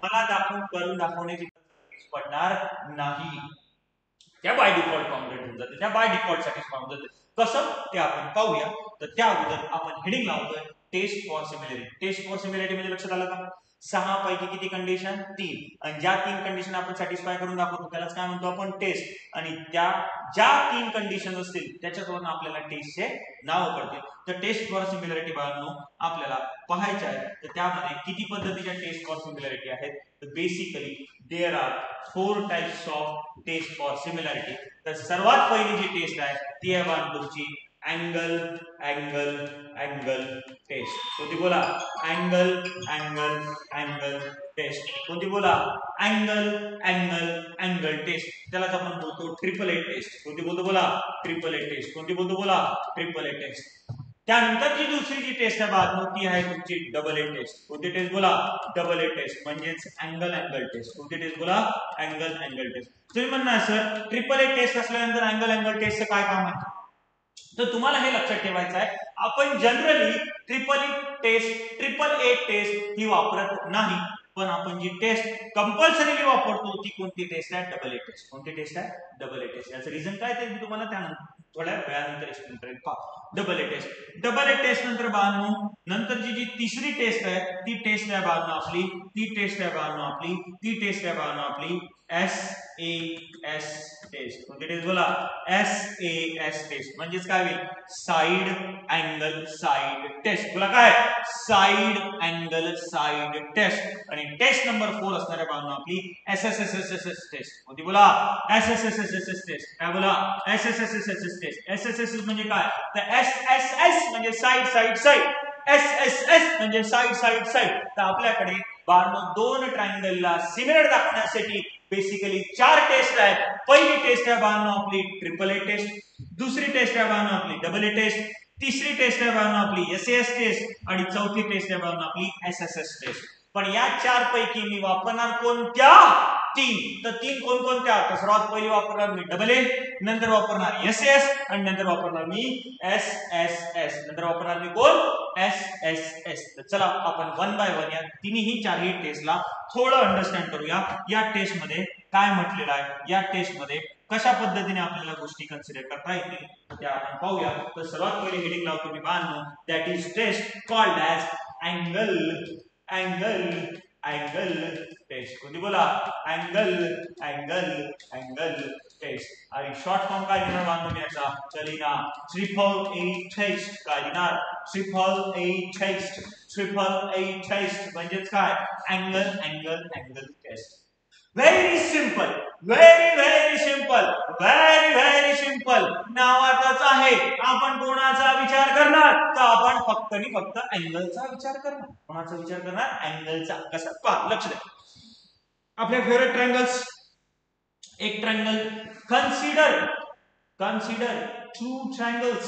मला करून दाखवण्याची गरज पडणार नाही. त्या बाय डिफॉल्ट कॉन्ग्रुएंट होऊन जाते. त्या बाय डिफॉल्ट सॅटिस्फाय होऊन जाते. कसं ते आपण पाहूया. तर त्या अगोदर आपण हेडिंग लावतोय test for similarity. Test for similarity म्हणजे लक्षात आलं का? 6 पैकी किती कंडिशन? 3. आणि ज्या 3 कंडिशन आपण सॅटिस्फाय करून दाखवतो त्यालाच काय म्हणतो आपण? टेस्ट. आणि त्या ज्या 3 कंडिशन असतील त्याच्यावरून आपल्याला टेस्टचे नाव पडतील. तर टेस्ट फॉर सिमिलॅरिटी बाळांनो आपल्याला पाहायचे आहे. तर त्यामध्ये किती पद्धतीच्या टेस्ट फॉर सिमिलॅरिटी आहेत? तर basically there are 4 types of test for similarity. तर सर्वात पहिली जी टेस्ट आहे ती आहे बाळांनो तुमची अँगल टेस्ट. कोणती बोला? Angle test. कोणती बोला? Angle test. त्यालाच आपण बोलतो ट्रिपल ए टेस्ट. कोणती बोलतो बोला? Triple A test. कोणती बोलतो बोला? Triple A test. त्यानंतर जी दुसरी जी टेस्ट आहे बाळांनो ती आहे तुमची डबल ए टेस्ट. कोणती टेस्ट बोला? डबल ए टेस्ट म्हणजेच अँगल अँगल टेस्ट. कोणती टेस्ट बोला? Angle angle test. तुम्ही म्हणणार सर ट्रिपल ए टेस्ट असल्यानंतर अँगल अँगल टेस्टचं काय काम आहे? तर तुम्हाला हे लक्षात ठेवायचं आहे आपण जनरली ट्रिपल ए टेस्ट ही वापरत नाही, पण आपण जी टेस्ट कंपल्सरीली वापरतो ती कोणती टेस्ट आहे? Double A test. कोणती टेस्ट आहे? Double A test. याचं रिझन काय ते मी तुम्हाला त्यानंतर थोड्या वेळानंतर एक्सप्लेन करेन. Double A test. Double A test नंतर बाळांनो नंतर जी तिसरी टेस्ट आहे ती टेस्ट आहे बाळांनो आपली SAS टेस्ट. कोणती टेस्ट बोला? SAS test. म्हणजेच काय होईल? Side angle side test. बोला काय? Side angle side test. आणि टेस्ट नंबर 4 असणार आहे बाळांनो आपली SSSSS टेस्ट. कोणती बोला? SSSSS test. काय बोला? SSSSS taste. SSSS म्हणजे काय? तर SSS म्हणजे साइड साइड साइड, SSS म्हणजे साइड साइड साइड. तर आपल्याकडे बाळांनो दोन ट्रायंगलला सिमिलर दाखवण्यासाठी बेसिकली 4 टेस्ट आहेत. पहिली टेस्ट आहे बाळांनो आपली ट्रिपल ए टेस्ट, दुसरी टेस्ट आहे बाळांनो आपली डबल ए टेस्ट, तिसरी टेस्ट आहे बाळांनो आपली SAS टेस्ट आणि चौथी टेस्ट आहे बाळांनो आपली SSS टेस्ट. पण या 4 पैकी मी वापरणार कोणत्या? 3. तर 3 कोणकोणत्या? तर सर्वात पहिली वापरणार मी डबल ए, नंतर वापरणार SAS आणि नंतर वापरणार मी SSS. नंतर वापरणार मी कोण? SSS. तर चला आपण वन बाय वन या तिन्ही चारही टेस्टला थोडं अंडरस्टँड करूया. या टेस्ट मध्ये काय म्हटलेलं आहे, या टेस्ट मध्ये कशा पद्धतीने आपल्याला गोष्टी कन्सिडर करता येतील त्या आपण पाहूया. तर सर्वात पहिले हेडिंग लावतो मी बाळांनो, that is test called as angle test. कोणती बोला? Angle test. आणि शॉर्ट फॉर्म काय देणार बाळांनो मी याचा? चलिना ट्रिपल ए टेस्ट. काय देणार? ट्रिपल ए टेस्ट म्हणजेच काय? Angle test. Very simple, very simple. नावातच आहे. आपण कोणाचा विचार करणार? तर आपण फक्त आणि फक्त अँगलचा विचार करणार. कोणाचा विचार करणार? अँगलचा. कसा? पहा, लक्ष द्या. आपले फेवरेट ट्रायंगल्स. एक triangle consider two triangles.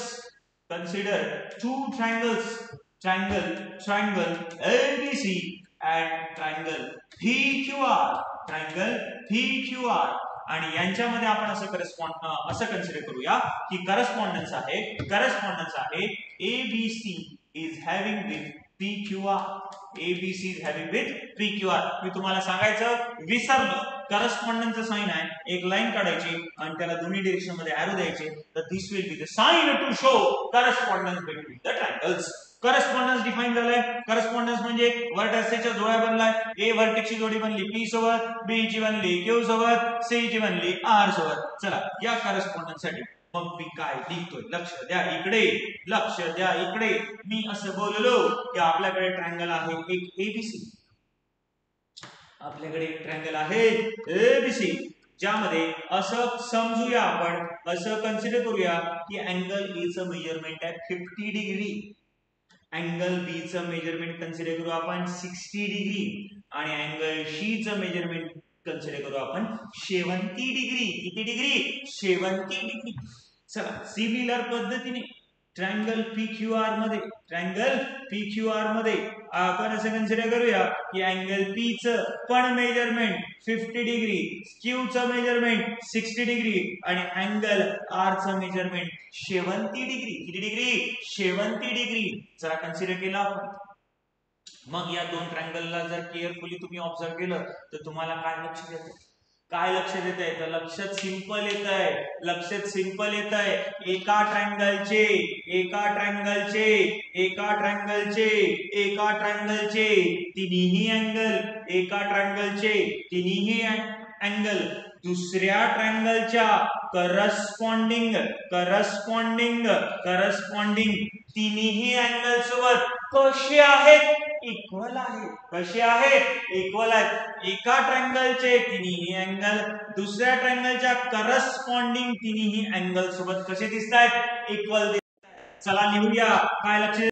Triangle ABC and triangle PQR. आणि यांच्यामध्ये आपण असं कन्सिडर करूया की करस्पॉन्डन्स आहे ABC is having with PQR. मी तुम्हाला सांगायचं विसरलो. करस्पॉन्डन्सचं साइन आहे, एक लाईन काढायची आणि त्याला दोन्ही डायरेक्शन मध्ये एरो द्यायचे. तर this will be the sign to show correspondence between the triangles. Correspondence define झालाय. करस्पॉन्डन्स म्हणजे वर्टेक्सच्या जोड्या बनलाय. A वर्टेक्सची जोडी बनली P सोबत, B ची बनली Q सोबत, C ची बनली R सोबत. चला या करस्पॉन्डन्स साठी मग मी काय लिहितोय? लक्ष द्या इकडे. मी असं बोललो की आपल्याकडे ट्रायंगल आहे एक ABC. आपल्याकडे एक ट्रायंगल आहे ABC ज्यामध्ये असं समजूया, आपण असं कन्सिडर करूया की अँगल A चं मेजरमेंट आहे 50 डिग्री. अँगल B चं मेजरमेंट कन्सिडर करू आपण 60 डिग्री आणि अँगल C चं मेजरमेंट कन्सिडर करू आपण 70 डिग्री. किती डिग्री? 70 डिग्री. चला सिमिलर पद्धतीने ट्रायंगल PQR मध्ये आपण असं कन्सिडर करूया की अँगल P चं पण मेजरमेंट 50 डिग्री, Q चं मेजरमेंट 60 डिग्री आणि अँगल R चं मेजरमेंट 70 डिग्री. किती डिग्री? 70 डिग्री. चला कन्सिडर केला आपण. मग या दोन ट्रायंगलला जर केअरफुली तुम्ही ऑब्झर्व केलं तर तुम्हाला काय लक्षात येतं? तर लक्षात सिंपल येत आहे. एका ट्रायंगलचे तिन्ही अँगल दुसऱ्या ट्रायंगलच्या करस्पॉन्डिंग तिन्ही अँगल सोबत कसे आहेत? इक्वल आहेत. एका ट्रायंगलचे तिन्ही अँगल दुसऱ्या ट्रायंगलच्या करस्पॉन्डिंग तिन्ही अँगल सोबत कसे दिसतात? इक्वल. चला लिहूया. काय लक्षात?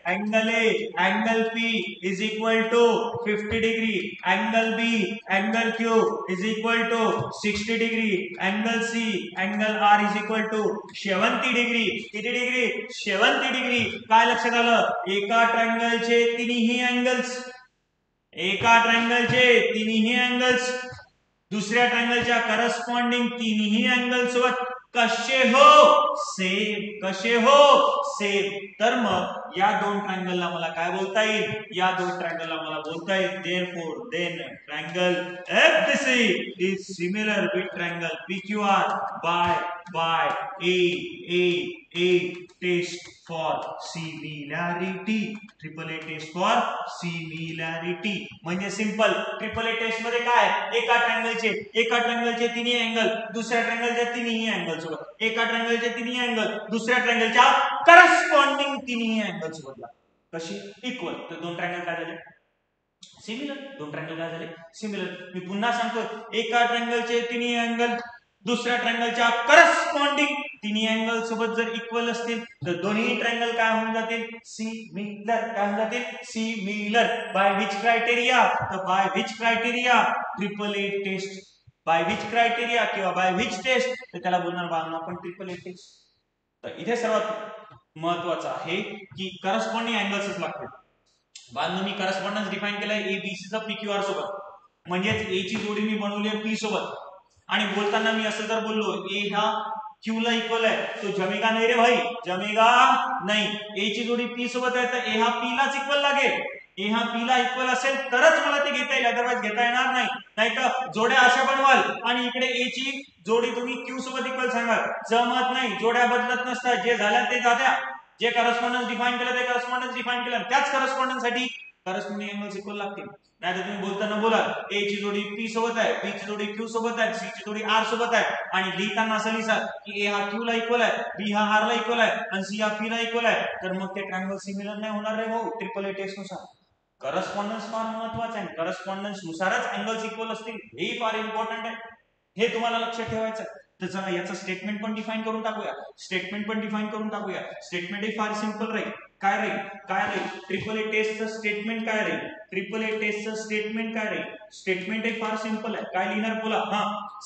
angle A, angle P is equal to 50 degree, angle B, angle Q is equal to 60 degree, angle C, angle R is equal to 70 degree. किती डिग्री? 70 डिग्री. काय लक्षात आलं? एका ट्रायंगलचे तिन्ही अँगल्स, एका ट्रायंगलचे तिन्ही अँगल्स दुसऱ्या ट्रायंगलच्या करस्पॉन्डिंग तिन्ही अँगल सोबत कसे हो सेम, कसे हो सेम. तर मग या दोन ट्रायंगलला मला काय बोलता येईल? या दोन ट्रायंगलला मला बोलता येईल therefore then triangle FBC is similar with triangle PQR by A test for similarity, triple A test for similarity. म्हणजे सिंपल ट्रिपल ए टेस्ट मध्ये काय? एका ट्रायंगलचे तिन्ही अँगल दुसऱ्या ट्रायंगलच्या तिन्ही अँगल सोबत, एका ट्रायंगलचे तिन्ही अँगल दुसऱ्या ट्रायंगलच्या करस्पॉन्डिंग तिन्ही अँगल सोबत कशी इक्वल. तर दोन ट्रायंगल काय झाले? सिमिलर. दोन ट्रायंगल काय झाले? सिमिलर. मी पुन्हा सांगतो, एका ट्रायंगलचे तिन्ही अँगल दुसऱ्या ट्रायंगलच्या करस्पॉन्डिंग तिन्ही अँगल सोबत जर इक्वल असतील तर दोन्ही ट्रायंगल काय होऊन जातील? सिमिलर. काय होऊन जातील? सिमिलर. By which criteria? तर by which criteria? Triple A test. By which criteria किंवा बाय विच टेस्ट? तर त्याला बोलणार बाळांनो आपण ट्रिपल ए टेस्ट. तर इथे सर्वात महत्वाचं आहे की करस्पॉन्डिंग अँगल्सच लागतील. बाळांनो मी करस्पॉन्डन्स डिफाइन केलाय एबीसी चा पीक्यूआर सोबत, म्हणजेच ए ची जोडी मी बनवली आहे पी सोबत. आणि बोलताना मी असं जर बोललो ए हा क्यू ला इक्वल आहे तो जमेगा नाही रे भाई, जमेगा नाही. ए ची जोडी पी सोबत आहे तर ए हा पी लाच इक्वल लागेल. ए हा पी ला इक्वल असेल तरच मला ते घेता येईल, अदरवाइज घेता येणार नाही. नाहीतर जोड्या अशा बनवाल आणि इकडे ए ची जोडी तुम्ही क्यू सोबत इक्वल सांगाल, जमत नाही. जोड्या बदलत नसतात, जे झाल्या ते जात्या. जे करस्पॉन्डन्स डिफाइन केलं ते करस्पॉन्डन्स डिफाइन केलं, त्याच करस्पॉन्डन्स साठी करस्पॉन्डिंग अँगल्स इक्वल लागतील. नाहीतर तुम्ही बोलताना बोलाल ए ची जोडी पी सोबत आहे, बी ची जोडी क्यू सोबत आहे, सी ची जोडी आर सोबत आहे आणि लिहिताना असं लिहिसाल की ए हा क्यू ला इक्वल आहे, बी हा आर ला इक्वल आहे आणि सी हा पी ला इक्वल आहे, तर मग ते ट्रायंगल सिमिलर नाही होणार रे भाऊ ट्रिपल ए टेस्ट नुसार. करस्पॉन्डन्स फार महत्वाचा आहे, करस्पॉन्डन्स नुसारच अँगल्स इक्वल असतील, हे फार इम्पॉर्टंट आहे, हे तुम्हाला लक्षात ठेवायचं. तर चला याचं स्टेटमेंट पण डिफाइन करून टाकूया. स्टेटमेंट हे फार सिंपल राहील. काय राहील? ट्रिपल ए टेस्टचं स्टेटमेंट काय राहील? ट्रिपल ए टेस्टचं स्टेटमेंट काय राहील? स्टेटमेंट हे फार सिंपल आहे. काय लिहिणार बोला?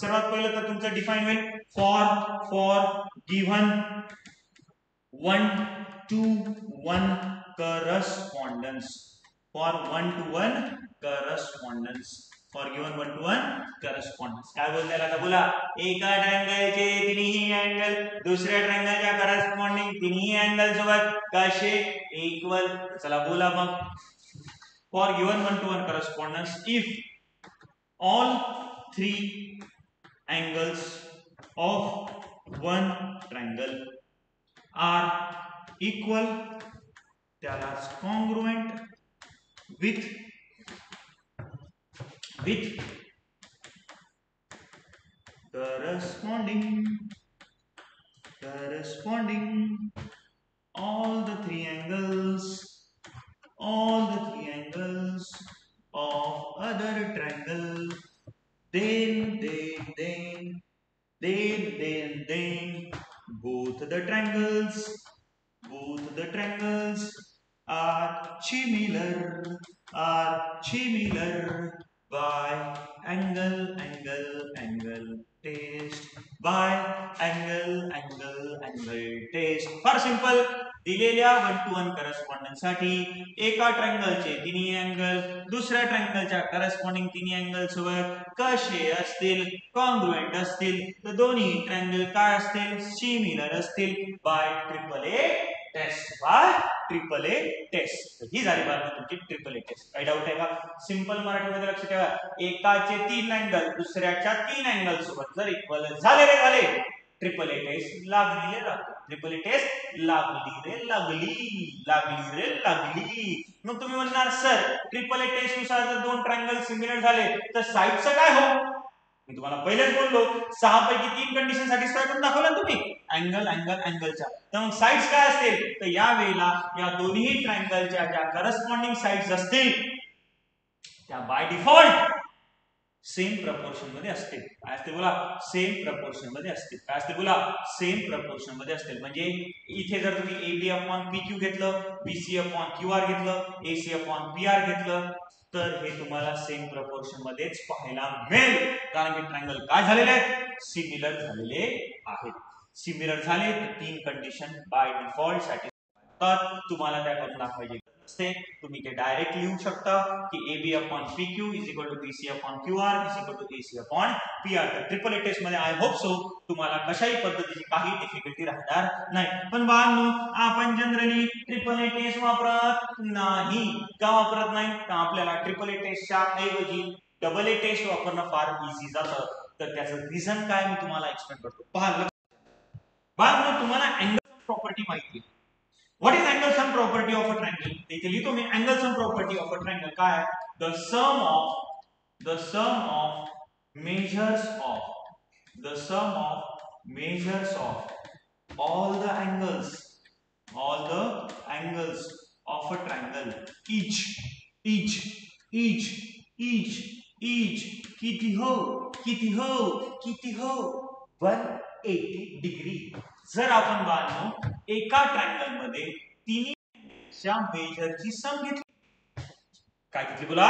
सर्वात पहिलं तर तुमचं डिफाइन होईल for given 1 to 1 correspondence. For 1 to 1 correspondence. For given 1 to 1 correspondence. काय बोलताय आता बोला? एका ट्रायंगलचे तिन्ही अँगल दुसऱ्या ट्रायंगलच्या करस्पॉन्डिंग तिन्ही अँगल सोबत कसे इक्वल. चला बोला मग. For given 1 to 1 correspondence, if all three angles of one triangle are equal, त्यालाच congruent with corresponding all the three angles of other triangle, then both the triangles are similar by angle test. फार simple. दिलेल्या 1 to 1 correspondence साठी एका ट्रायंगलचे तिन्ही angle दुसऱ्या ट्रायंगलच्या corresponding तिन्ही angle सोबत कसे असतील? कॉन्ग्रुएंट असतील. तर दोन्ही ट्रायंगल काय असतील? सिमिलर असतील बाय ट्रिपल ए टेस्ट. ही झाली बाळा तुमची ट्रिपल ए टेस्ट. काही डाऊट आहे का? सिंपल मराठीमध्ये लक्ष ठेवा. एकाचे 3 अँगल दुसऱ्याच्या 3 अँगल सोबत जर इक्वल झाले ट्रिपल ए टेस्ट लागली. ट्रिपल ए टेस्ट लागली. मग तुम्ही म्हणणार सर ट्रिपल ए टेस्ट नुसार जर दोन ट्रायंगल सिमिलर झाले तर साइडचं काय हो? मी तुम्हाला पहिलेच बोललो 6 पैकी 3 कंडिशन सॅटिस्फाय करून दाखवलं तुम्ही अँगलच्या. तर मग साइड्स काय असतील? तर या वेळेला या दोन्ही ट्रायंगलच्या ज्या करस्पॉन्डिंग साइड्स असतील त्या बाय डिफॉल्ट सेम प्रपोर्शन मध्ये असतील. काय असते बोला? सेम प्रपोर्शन मध्ये असतील. काय असते बोला? सेम प्रपोर्शन मध्ये असतील. म्हणजे इथे जर तुम्ही AB अपॉन PQ घेतलं, BC अपॉन QR घेतलं, AC अपॉन PR घेतलं, तर हे तुम्हाला सेम प्रपोर्शन मध्येच पाहायला मिळेल. कारण की ट्रायंगल काय झालेले आहेत? सिमिलर झालेले आहेत. सिमिलर झाले तर तीन कंडिशन बाय डिफॉल्ट सॅटिस्फाय होतात. तुम्हाला त्या करून दाखवायची असते. तुम्ही ते डायरेक्ट लिहू शकता की AB upon PQ is equal to BC upon QR is equal to AC upon PR. तर ट्रिपल ए टेस्ट मध्ये आय होप सो तुम्हाला कशाही पद्धतीची काही डिफिकल्टी राहणार नाही. पण बाळांनो, आपण जनरली ट्रिपल ए टेस्ट वापरत नाही. का वापरत नाही? तर आपल्याला ट्रिपल ए टेस्टच्या ऐवजी डबल ए टेस्ट वापरणं फार इझी जातं. तर त्याचं रिझन काय मी तुम्हाला एक्सप्लेन करतो. पहा बाळांनो, तुम्हाला अँगल प्रॉपर्टी माहिती आहे. What is angle sum property of a triangle? इथे लिहितो मी angle sum property of a triangle. काय? The sum of measures of all the angles of a triangle each किती हो 180 डिग्री. जर आपण बाळांनो एका ट्रायंगल मध्ये तिन्ही मेजरची सम घेतली. काय घेतली बोला?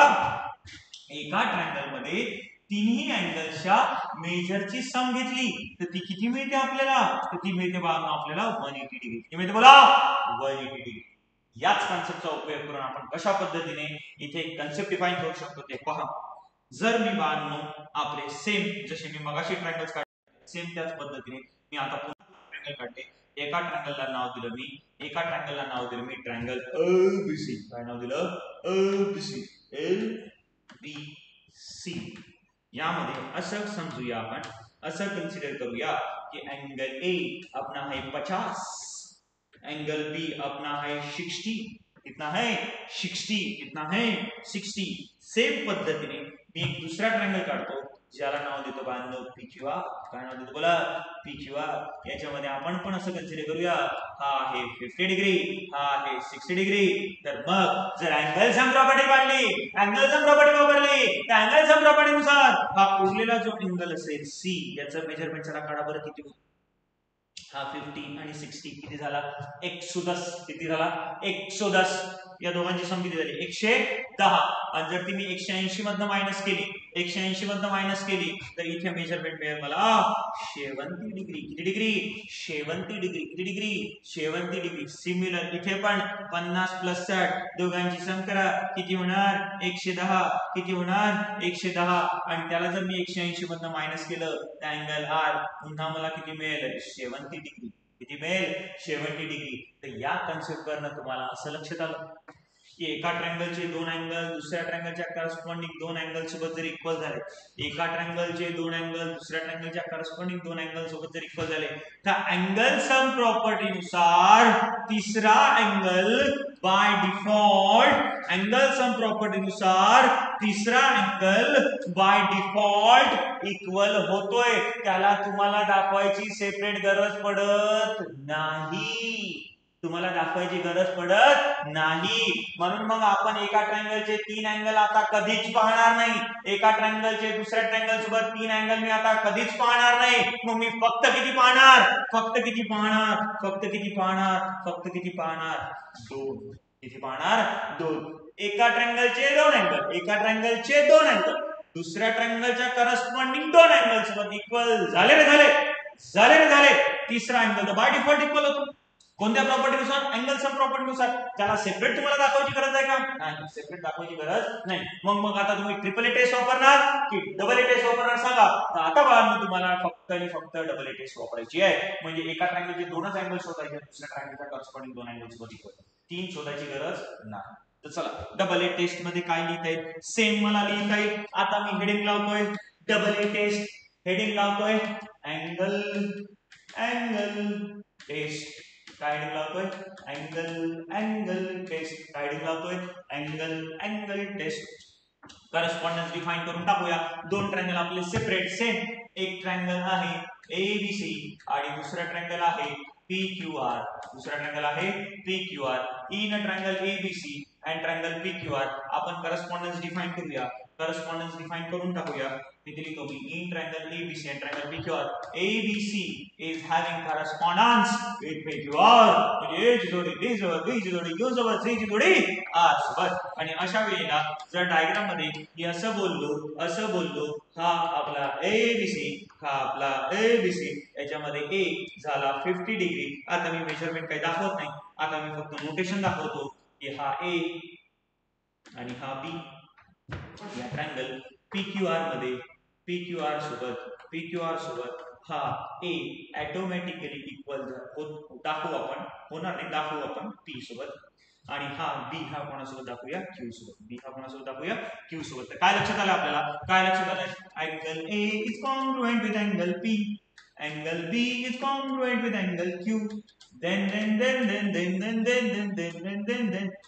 एका ट्रायंगल मध्ये तिन्ही अँगलच्या मेजरची सम घेतली तर ती किती मिळते आपल्याला? तर ती मिळते बाळांनो आपल्याला 180 डिग्री. किती मिळते बोला? 180 डिग्री. याच कन्सेप्टचा उपयोग करून आपण कशा पद्धतीने इथे एक कन्सेप्ट डिफाइन करू शकतो ते पहा. जर मी बाळांनो आपले सेम जसे मी मगाशी ट्रायंगल्स काढले सेम त्याच पद्धतीने मी आता पुन्हा ट्रायंगल काढले. एका ट्रायंगलला नाव दिलं मी ट्रायंगल ABC. काय नाव दिलं? ABC. LBC. यामध्ये असं समजूया, आपण असं कन्सिडर करूया की अँगल A अपना है 50, एंगल B अपना है 60. कितना है? 60. कितना है? 60. सेम पद्धतीने मी एक दुसरा ट्रायंगल काढतो ज्याला नाव देतो बाळांनो PQR. काय नाव देतो बोला? PQR. याच्यामध्ये आपण पण असं कन्सिडर करूया, हा आहे 50 डिग्री, हा आहे 60 डिग्री. तर मग जर अँगल सम प्रॉपर्टी वापरली तर अँगल सम प्रॉपर्टी नुसार हा उरलेला जो अँगल असेल C याचं मेजरमेंट चला काढा बरं किती होईल. हा 50 आणि 60 किती झाला? 110. किती झाला? 110. या दोघांची सम किती झाली? 110. आणि जर ती मी 180 मधनं मायनस केली तर इथे मेजरमेंट मिळेल मला 70 डिग्री. किती डिग्री? 70 डिग्री. किती डिग्री? 70 डिग्री. सिमिलर इथे पण 50 प्लस 60 दोघांची सम करा. किती होणार? 110. किती होणार? 110. आणि त्याला जर मी 180 मधनं मायनस केलं तर अँगल R पुन्हा मला किती मिळेल? 70 डिग्री. किती मिळेल? 70 डिग्री. तर या कन्सेप्ट वरनं तुम्हाला असं लक्षात आलं की एका ट्रायंगलचे दोन अँगल दुसऱ्या ट्रायंगलच्या करस्पॉन्डिंग दोन अँगल सोबत जर इक्वल झाले, एका ट्रायंगलचे दोन अँगल दुसऱ्या ट्रायंगलच्या करस्पॉन्डिंग दोन अँगल सोबत जर इक्वल झाले तर अँगल सम प्रॉपर्टी नुसार तिसरा अँगल बाय डिफॉल्ट इक्वल होतोय. त्याला तुम्हाला दाखवायची सेपरेट गरज पडत नाही. म्हणून मग आपण एका ट्रायंगलचे तीन अँगल आता कधीच पाहणार नाही. एका ट्रायंगलचे दुसऱ्या ट्रायंगल सोबत तीन अँगल मी आता कधीच पाहणार नाही. मग मी फक्त किती पाहणार? दोन. किती पाहणार? दोन. एका ट्रायंगलचे दोन अँगल दुसऱ्या ट्रायंगलच्या करस्पॉन्डिंग दोन अँगल सोबत इक्वल झाले रे झाले. तिसरा अँगल बाय डिफॉल्ट इक्वल होतो. कोणत्या प्रॉपर्टीनुसार? अँगल सम प्रॉपर्टीनुसार. त्याला सेपरेट तुम्हाला दाखवायची गरज आहे का? नाही, सेपरेट दाखवायची गरज नाही. मग आता तुम्ही ट्रिपल ए टेस्ट वापरणार की डबल ए टेस्ट वापरणार सांगा. तर आता बाळांनो तुम्हाला फक्त आणि फक्त डबल ए टेस्ट वापरायची आहे. म्हणजे एका ट्रायंगलचे दोनच अँगल शोधायचे, दुसऱ्या ट्रायंगलच्या करस्पॉन्डिंग दोन अँगल सोबत इक्वल. तीन शोधायची गरज नाही. तर चला डबल ए टेस्ट मध्ये काय लिहिता येईल? सेम मला लिहिता येईल. आता मी हेडिंग लावतोय डबल ए टेस्ट. हेडिंग लावतोय अँगल टेस्ट. काय हेडिंग लावतोय? Angle test. काय हेडिंग लावतोय? Angle test. करस्पॉन्डन्स डिफाइन करून टाकूया. दोन ट्रायंगल आपले सेपरेट सेम. एक ट्रायंगल आहे ABC आणि दुसरा ट्रायंगल आहे PQR. In triangle ABC and triangle PQR आपण करस्पॉन्डन्स डिफाइन करूया. करस्पॉन्डन्स डिफाइन करून टाकूया. इथे लिहितो मी in triangle ABC and triangle PQR, ABC is having correspondence with PQR. म्हणजे A ची जोडी B सोबत, B ची जोडी Q सोबत, C ची जोडी R सोबत. आणि अशा वेळेला जर डायग्राम मध्ये मी असं बोललो हा आपला ABC, हा आपला ABC, याच्यामध्ये A झाला 50 डिग्री. आता मी मेजरमेंट काही दाखवत नाही, आता मी फक्त नोटेशन दाखवतो की हा A आणि हा B या ट्रायंगल PQR सोबत हा A ऑटोमॅटिकली इक्वल दाखवू आपण P सोबत. आणि हा B हा कोणासोबत दाखवूया Q सोबत. तर काय लक्षात आलं आपल्याला? Angle A is congruent with angle P, angle B is congruent with angle Q. Then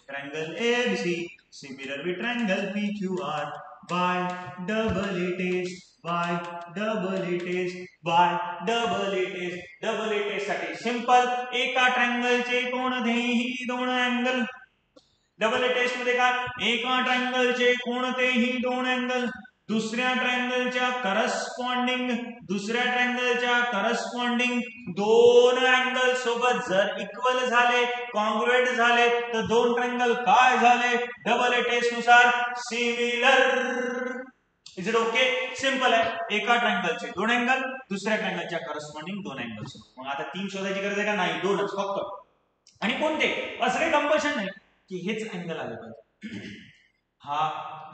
triangle ABC similar with triangle PQR by double it is साठी सिंपल एका ट्रायंगलचे कोणतेही दोन अँगल. डबल टेस्ट मध्ये काय? एका ट्रायंगलचे कोणतेही दोन अँगल दुसऱ्या ट्रायंगलच्या करस्पॉन्डिंग दोन अँगल सोबत जर इक्वल झाले, कॉन्ग्रुएंट झाले, तर दोन ट्रायंगल काय झाले? डबल टेस्ट नुसार similar. Is it okay? Simple आहे. एका ट्रायंगलचे दोन अँगल, दुसऱ्या ट्रायंगलच्या करस्पॉन्डिंग दोन अँगल. मग आता तीन शोधायची गरज आहे का? नाही, दोनच फक्त. आणि कोणते? असं काही कंपल्शन नाही की हेच अँगल आले पाहिजे. हा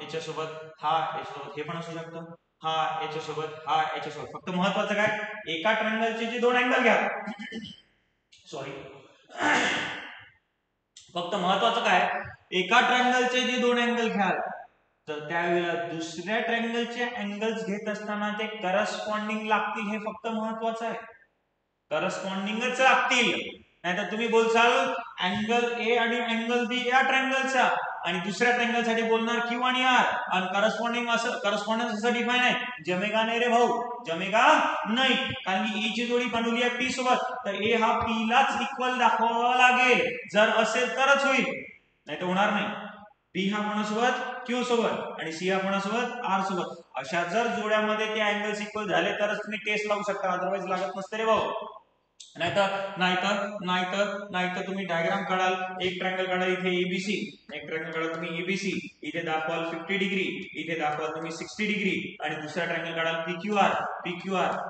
याच्यासोबत, हा याच्यासोबत, हे पण असू शकतं. हा याच्यासोबत. फक्त महत्वाचं काय? एका ट्रायंगलचे जे दोन अँगल घ्या. सॉरी, फक्त महत्वाचं काय? एका ट्रायंगलचे जे दोन अँगल घ्याल, तर त्यावेळेला दुसऱ्या ट्रायंगलचे अँगल्स घेत असताना ते करस्पॉन्डिंग लागतील. हे फक्त महत्वाचं आहे. करस्पॉन्डिंगच लागतील. नाहीतर तुम्ही बोलसाल अँगल A आणि अँगल B या ट्रायंगलचा, आणि दुसऱ्या ट्रायंगल साठी बोलणार Q आणि R, आणि करस्पॉन्डन्स असं डिफाइन आहे. जमेगा नाही रे भाऊ, जमेगा नाही. कारण की A ची जोडी बनवली आहे P सोबत, तर A हा P लाच इक्वल दाखवावा लागेल. जर असेल तरच होईल, नाही तर होणार नाही. B हा कोणासोबत? Q सोबत, आणि C हा कोणासोबत? R सोबत. अशा जर जोड्यामध्ये ते अँगल्स इक्वल झाले तरच तुम्ही टेस्ट लावू शकता, अदरवाइज लागत नसते रे भाऊ. नाहीतर तुम्ही डायग्राम काढाल, एक ट्रायंगल काढा इथे ABC, एक ट्रायंगल काढा तुम्ही ABC, इथे दाखवाल 50 डिग्री, इथे दाखवाल तुम्ही 60 डिग्री, आणि दुसरा ट्रायंगल काढाल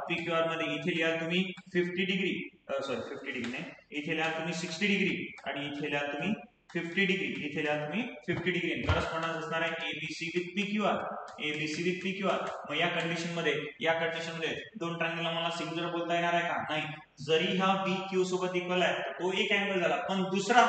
PQR मध्ये इथे लिहाल तुम्ही 50 डिग्री, सॉरी 50 डिग्री नाही, इथे लिहाल तुम्ही 60 डिग्री, आणि इथे लिहाल तुम्ही 50 डिग्री, इथे लिहाल तुम्ही 50 डिग्री. करस्पॉन्डन्स असणार आहे ABC विथ PQR. मग या कंडिशन मध्ये दोन ट्रायंगलला मला सिंग्युलर बोलता येणार आहे का? नाही. जरी हा BQ सोबत इक्वल आहे, तो एक अँगल झाला, पण दुसरा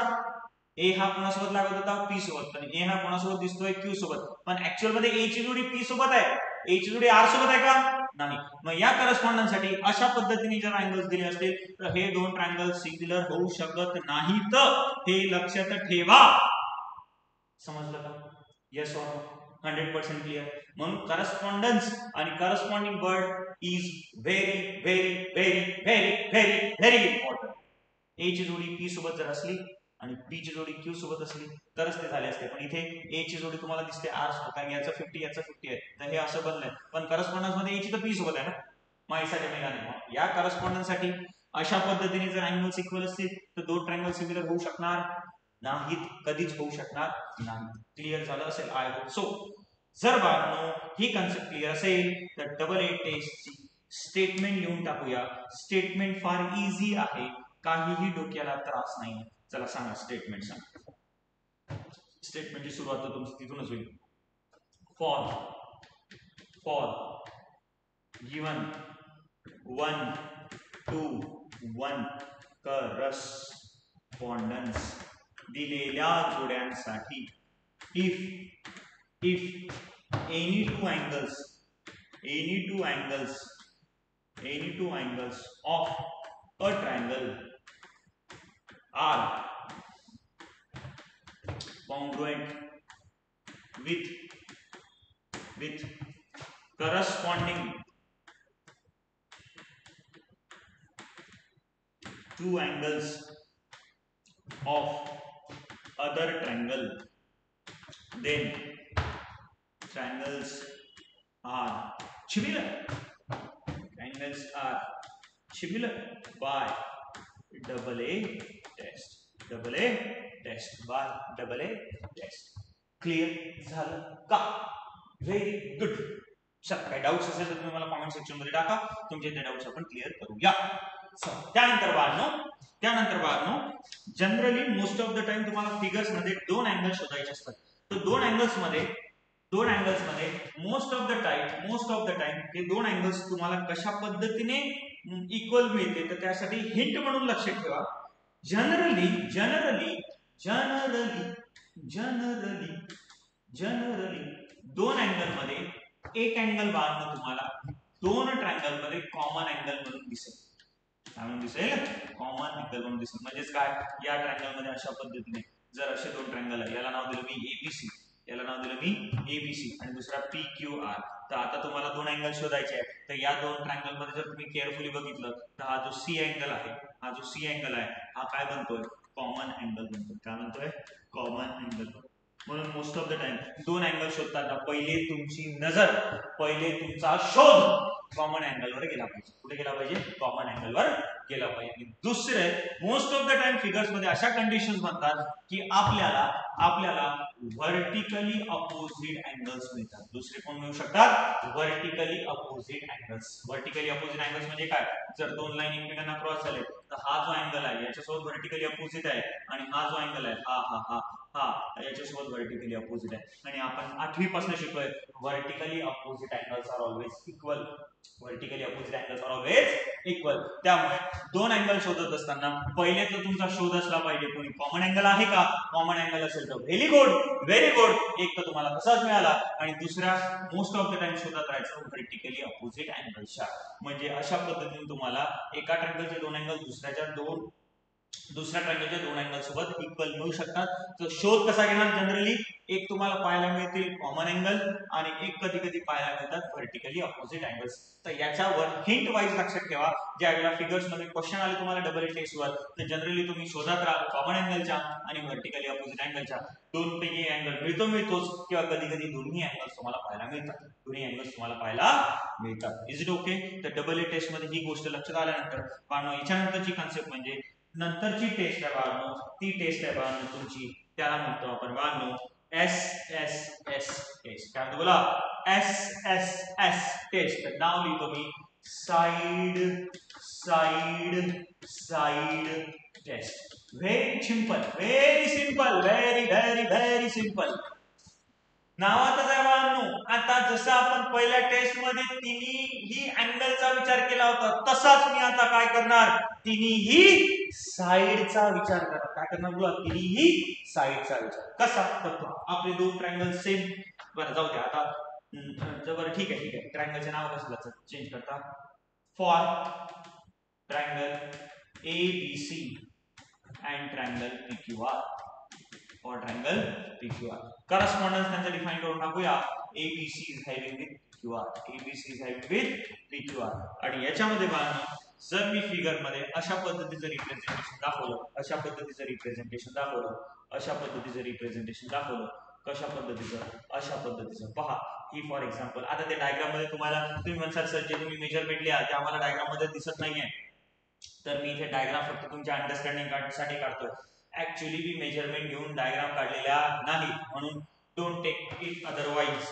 A हा कोणासोबत लागत होता? P सोबत, आणि A हा कोणासोबत दिसतोय? Q सोबत. पण ऍक्च्युअल मध्ये A ची जोडी P सोबत आहे, A ची जोडी R सोबत आहे का? नाही. मग या करस्पॉन्डन्स साठी अशा पद्धतीने जर अँगल्स दिले असतील, तर हे दोन ट्रायंगल सिंग्युलर होऊ शकत नाहीत. हे लक्षात ठेवा. समजलं का? Yes or no? 100% क्लिअर. म्हणून करस्पॉन्डन्स आणि corresponding word is very very very very very very important. A ची जोडी P सोबत जर असली आणि B ची जोडी Q सोबत असली तरच ते झाले असते. पण इथे A ची जोडी तुम्हाला दिसते R सोबत, कारण याचं 50 याचं 50 आहे, तर हे असं बनलंय. पण करस्पॉन्डन्स मध्ये A ची तर P सोबत आहे ना, माहिती जमेगा नाही. या करस्पॉन्डन्स साठी अशा पद्धतीने जर अँगल्स इक्वल असतील तर दोन ट्रायंगल सिमिलर होऊ शकणार नाहीत, कधीच होऊ शकणार नाही. क्लिअर झालं असेल? I hope so. जर बाळांनो ही कन्सेप्ट क्लिअर असेल तर डबल ए टेस्टची स्टेटमेंट लिहून टाकूया. स्टेटमेंट फार इझी आहे, काहीही डोक्याला त्रास नाही. चला सांगा स्टेटमेंट सांगा. स्टेटमेंटची सुरुवात तर तुमची तिथूनच होईल. फॉर गिवन 1 to 1 करस्पॉन्डन्स दिलेल्या जोड्यांसाठी if any two angles of a triangle are congruent with corresponding two angles of other triangle, then triangles are similar. Triangles are similar by double A test. Double A test by double A test. Clear झालं का? Very good. चला काही doubts असेल तर तुम्ही मला comment section मध्ये टाका. तुमचे ते डाऊट्स आपण क्लिअर करूया. त्यानंतर बाळांनो generally most of the time तुम्हाला फिगर्स मध्ये दोन अँगल शोधायचे असतात. तर दोन अँगल्स मध्ये मोस्ट ऑफ द टाइम हे दोन अँगल्स तुम्हाला कशा पद्धतीने इक्वल मिळते तर त्यासाठी हिंट म्हणून लक्षात ठेवा. जनरली दोन अँगल मध्ये एक अँगल बाळांनो तुम्हाला दोन ट्रायंगल मध्ये कॉमन अँगल म्हणून दिसेल. काय म्हणून दिसेल? कॉमन अँगल म्हणून दिसेल. म्हणजेच काय, या ट्रायंगल मध्ये अशा पद्धतीने जर असे दोन ट्रायंगल आहे, याला नाव दिलं मी एबीसी, याला नाव दिलं मी एबीसी आणि दुसरा पीक्यूआर. तर आता तुम्हाला दोन अँगल शोधायचे आहेत. तर या दोन ट्रायंगल मध्ये जर तुम्ही केअरफुली बघितलं तर हा जो सी अँगल आहे, हा काय बनतोय? कॉमन अँगल बनतोय. काय बनतोय? Common angle. म्हणून मोस्ट ऑफ द टाइम दोन अँगल शोधताना पहिले तुमचा शोध कॉमन अँगल वर गेला पाहिजे. कुठे गेला पाहिजे? कॉमन अँगल वर गेला पाहिजे. दुसरे most of the time figures मध्ये अशा कंडिशन्स बनतात की आपल्याला व्हर्टिकली अपोजिट अँगल्स मिळतात. दुसरे कोण मिळू शकतात? Vertically opposite angles. Vertically opposite angles म्हणजे काय? जर दोन लाईन एकमेकांना क्रॉस झाले तर हा जो अँगल आहे याच्यासोबत व्हर्टिकली अपोजिट आहे आणि हा जो अँगल आहे हा याच्यासोबत व्हर्टिकली अपोजिट आहे. आणि आपण 8वी पासून शिकलोय vertically opposite angles are always equal. त्यामुळे दोन अँगल शोधत असताना पहिले तर तुमचा शोध असला पाहिजे कोणी कॉमन अँगल आहे का. कॉमन अँगल असेल तर व्हेरी गुड, एक तर तुम्हाला तसाच मिळाला. आणि दुसरा मोस्ट ऑफ द टाइम शोधत राहायचं व्हर्टिकली अपोजिट अँगलच्या. म्हणजे अशा पद्धतीने तुम्हाला एका ट्रायंगलचे दोन अँगल दुसऱ्या ट्रायंगलच्या दोन अँगल सोबत इक्वल मिळू शकतात. तर शोध कसा घेणार? जनरली एक तुम्हाला पाहायला मिळतील कॉमन अँगल आणि एक कधी पाहायला मिळतात व्हर्टिकली अपोजिट अँगल्स. तर याच्यावर हिंट वाईज लक्षात ठेवा. ज्या वेळेला फिगर्स मध्ये क्वेश्चन आले तुम्हाला डबल टेस्ट वर तर जनरली तुम्ही शोधत राहा कॉमन अँगलच्या आणि व्हर्टिकली अपोजिट अँगलच्या. दोन पैकी अँगल मिळतोच किंवा कधी दोन्ही अँगल्स तुम्हाला पाहायला मिळतात. Is it okay? तर डबल टेस्ट मध्ये ही गोष्ट लक्षात आल्यानंतर बाळांनो याच्यानंतरची कन्सेप्ट म्हणजे नंतरची टेस्ट आहे बाळांनो, ती टेस्ट आहे बाळांनो तुमची, त्याला म्हणतो आपण बाळांनो SSS टेस्ट. काय म्हणतो बोला? SSS test. तर नाव लिहितो मी side test. Very simple, very simple. नावातच आहे बाळांनो. आता जसं आपण पहिल्या टेस्ट मध्ये तिन्ही अँगलचा विचार केला होता तसाच मी आता काय करणार? तिन्ही साइडचा विचार करणार. काय करणार बोला? तिन्ही साइडचा विचार. कसा? तर आपले दोन ट्रायंगल सेम. बरं जाऊ द्या आता. बरं ठीक आहे. ट्रायंगलचे नाव कसं चेंज करता? For triangle ABC and triangle PQR. और ट्रायंगल PQR. करस्पॉन्डन्स त्यांचा डिफाइन करून टाकूया. ABC is having with PQR. आणि याच्यामध्ये बाळांनो जर मी फिगर मध्ये अशा पद्धतीचं रिप्रेझेंटेशन दाखवलं, कशा पद्धतीचं अशा पद्धतीचं पहा. ही फॉर एक्झाम्पल आता त्या डायग्राम मध्ये तुम्ही म्हणसाल सर जे तुम्ही मेजरमेंट लिहा ते आम्हाला डायग्राम मध्ये दिसत नाहीये. तर मी इथे डायग्राम फक्त तुमच्या अंडरस्टँडिंग साठी काढतोय. ऍक्च्युअली मी मेजरमेंट घेऊन डायग्राम काढलेल्या नाही, म्हणून डोंट टेक इट अदरवाइज.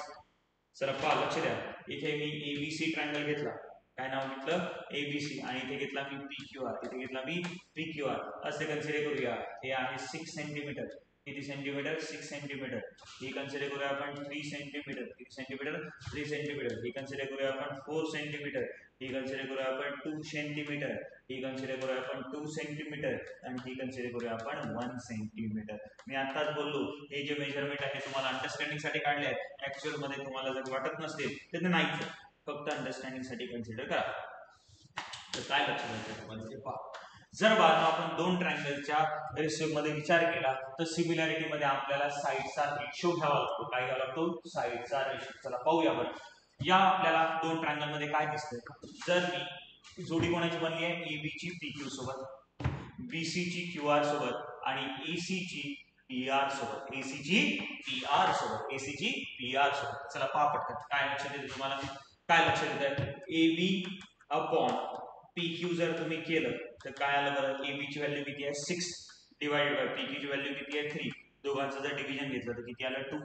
चला पहा, लक्ष द्या. इथे मी ABC ट्रायंगल घेतला. काय नाव घेतलं? ABC. आणि इथे घेतला मी PQR. असे कन्सिडर करूया. हे आहे 6 सेंटीमीटर. किती सेंटीमीटर? 6 सेंटीमीटर. ही कन्सिडर करूया आपण 3 सेंटीमीटर. 3 सेंटीमीटर. ही कन्सिडर करूया आपण 4 सेंटीमीटर. ही कन्सिडर करूया आपण 2 सेंटीमीटर. ही कन्सिडर करूया आपण 2 सेंटीमीटर. आणि ही कन्सिडर करूया आपण 1 सेंटीमीटर. मी आताच बोललो हे जे मेजरमेंट आहे तुम्हाला अंडरस्टँडिंग साठी काढले आहेत. ऍक्च्युअल मध्ये तुम्हाला जर वाटत नसतील तर ते नाहीच, फक्त अंडरस्टँडिंग साठी कन्सिडर करा. तर काय लक्षात द्यायचं तुम्हाला ते पहा. जर बाळांनो आपण दोन ट्रायंगलच्या रेशिओ मध्ये विचार केला तर सिमिलॅरिटी मध्ये आपल्याला साइडचा रेशिओ घ्यावा लागतो. काय घ्यावा लागतो? साइडचा रेशिओ. चला पाहूया आपण. या आपल्याला दोन ट्रायंगल मध्ये काय दिसतंय? जर मी जोडी कोणाची बनली आहे? AB ची PQ सोबत, BC ची QR सोबत आणि AC ची PR सोबत, ACG PR सोबत, ACG PR सोबत. चला पहा पटकन काय लक्षात येतं तुम्हाला, काय लक्षात येतं, AB अपॉन PQ जर तुम्ही केलं तर काय आलं बरं, AB ची व्हॅल्यू किती आहे 6 डिवाइडेड बाय PQ ची व्हॅल्यू किती आहे 3, दोघांचं जर डिव्हिजन घेतलं तर किती आलं 2.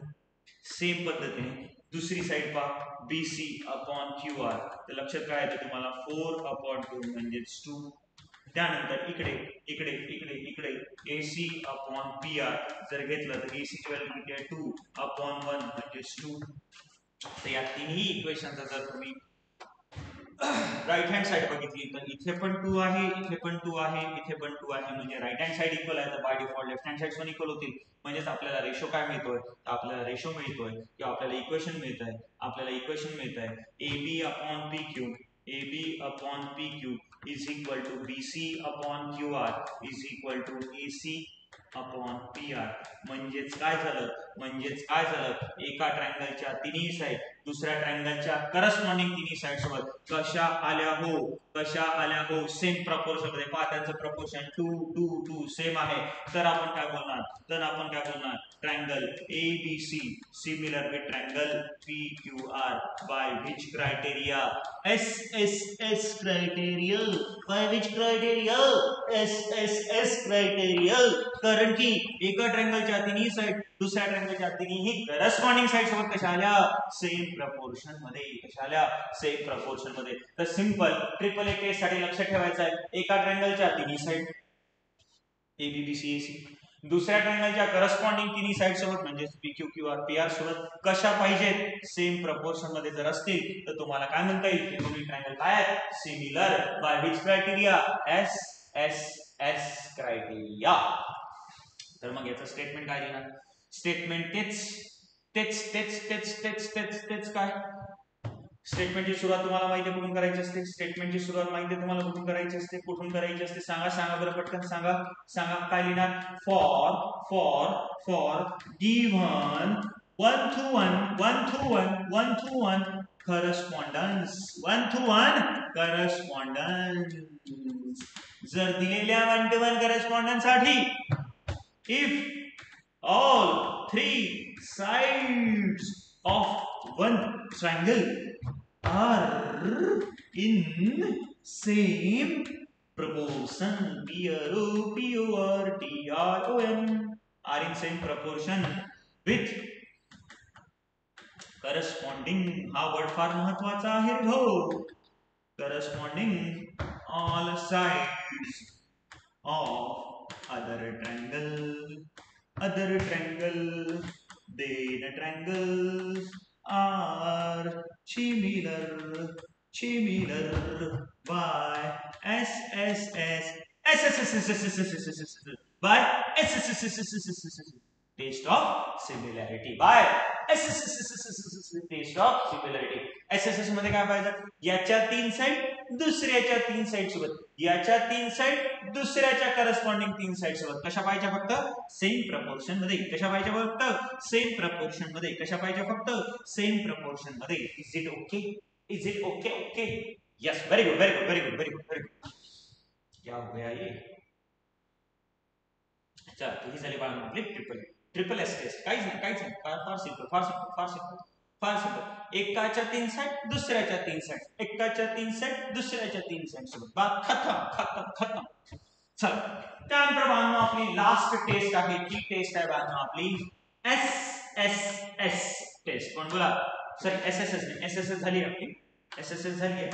सेम पद्धतीने दुसरी साइड पहा, BC अपॉन QR, तर लक्षात काय येतं तुम्हाला 4 अपॉन 2 म्हणजेच 2. त्यानंतर इकडे इकडे इकडे इकडे AC अपॉन PR जर घेतलं तर AC ची व्हॅल्यू किती आहे 2 अपॉन 1 म्हणजेच 2. तर या तिन्ही इक्वेशनचा जर तुम्ही राईट हँड साइड बघितली तर इथे पण 2 आहे, इथे पण 2 आहे, इथे पण 2 आहे, म्हणजे राईट हँड साइड इक्वल आहे, तर by default left hand side पण इक्वल होतील. म्हणजेच आपल्याला रेशो काय मिळतोय, तर आपल्याला रेशो मिळतोय किंवा आपल्याला इक्वेशन मिळत आहे, आपल्याला इक्वेशन मिळत आहे AB upon PQ, AB upon PQ is equal to BC upon QR is equal to AC upon PR. म्हणजेच काय झालं, म्हणजेच काय झालं, एका ट्रायंगलच्या तिन्ही साइड दुसऱ्या ट्रायंगलच्या करस्पॉन्डिंग तिन्ही साइड सोबत कशा आल्या हो, कशा आल्या हो, सेम प्रपोर्शन मध्ये. पहा त्यांचं प्रपोर्शन 2 2 2 सेम आहे, तर आपण काय बोलणार, तर आपण काय बोलणार, triangle ABC similar with triangle PQR by which criteria, SSS criteria. By which criteria, SSS criteria. कारण की एका ट्रायंगलच्या तिन्ही साइड दुसऱ्या ट्रायंगलच्या तिन्ही करस्पॉन्डिंग साइड सोबत कशा आल्या, सेम प्रपोर्शन मध्ये, कशा आल्या, सेम प्रपोर्शन मध्ये. तर सिंपल ट्रिपल ए टेस्ट साठी लक्षात ठेवायचं आहे, एका ट्रायंगलच्या तिन्ही साइड ABBCAC दुसऱ्या ट्रायंगलच्या करस्पॉन्डिंग तिन्ही साइड सोबत म्हणजे PQ किंवा PR सोबत कशा पाहिजेत, सेम प्रपोर्शन मध्ये जर असतील तर तुम्हाला काय म्हणता येईल, की दोन्ही ट्रायंगल काय आहेत, similar by which criteria, SSS criteria. तर मग याचं स्टेटमेंट काय देणार, स्टेटमेंट तेच तेच तेच तेच तेच तेच तेच काय, स्टेटमेंटची सुरुवात तुम्हाला माहिती आहे कुठून करायची असते, स्टेटमेंटची सुरुवात माहिती आहे तुम्हाला कुठून करायची असते, कुठून करायची असते, सांगा सांगा बरं पटकन सांगा सांगा, काय लिहिणार, for for for given 1 to 1 1 to 1 1 to 1 correspondence 1 to 1 correspondence. जर दिलेल्या 1 to 1 करस्पॉन्डन्स साठी if all three sides of one triangle are in same proportion, PROPORTRON are in same proportion with corresponding, हा वर्ड फार महत्वाचा आहे हो, corresponding all sides of other triangle, then triangles are similar by SSS by SSS taste of similarity by taste of similarity. SSS मध्ये काय पाहिजे, याच्या तीन साइड दुसऱ्याच्या तीन साइड सोबत, याच्या तीन साइड दुसऱ्याच्या करस्पॉन्डिंग तीन साइड सोबत कशा पाहिजे, फक्त सेम प्रपोर्शन मध्ये. कशा पाहिजे, फक्त सेम प्रपोर्शन मध्ये. कशा पाहिजे, फक्त सेम प्रपोर्शन मध्ये. Is it okay, is it okay, okay, yes, very good very good very good very good very good. क्या हो गया ये, अच्छा ही झाली बाळा ट्रिपल एस टेस्ट. काहीच नाही काहीच नाही, फार सिंपल फार सिंपल फार सिंपल फार सिंपल. एकाच्या तीन साइड दुसऱ्याच्या तीन साइड, एकाच्या तीन साइड दुसऱ्याच्या तीन साइड सोबत, बात खतम खतम खतम. चला त्यानंतर बाळांनो आपली लास्ट टेस्ट आहे, ती टेस्ट आहे बाळांनो आपली SSS टेस्ट. कोण बोला, सॉरी SSS नाही, SSS झाली आपली, SSS झाली आहे,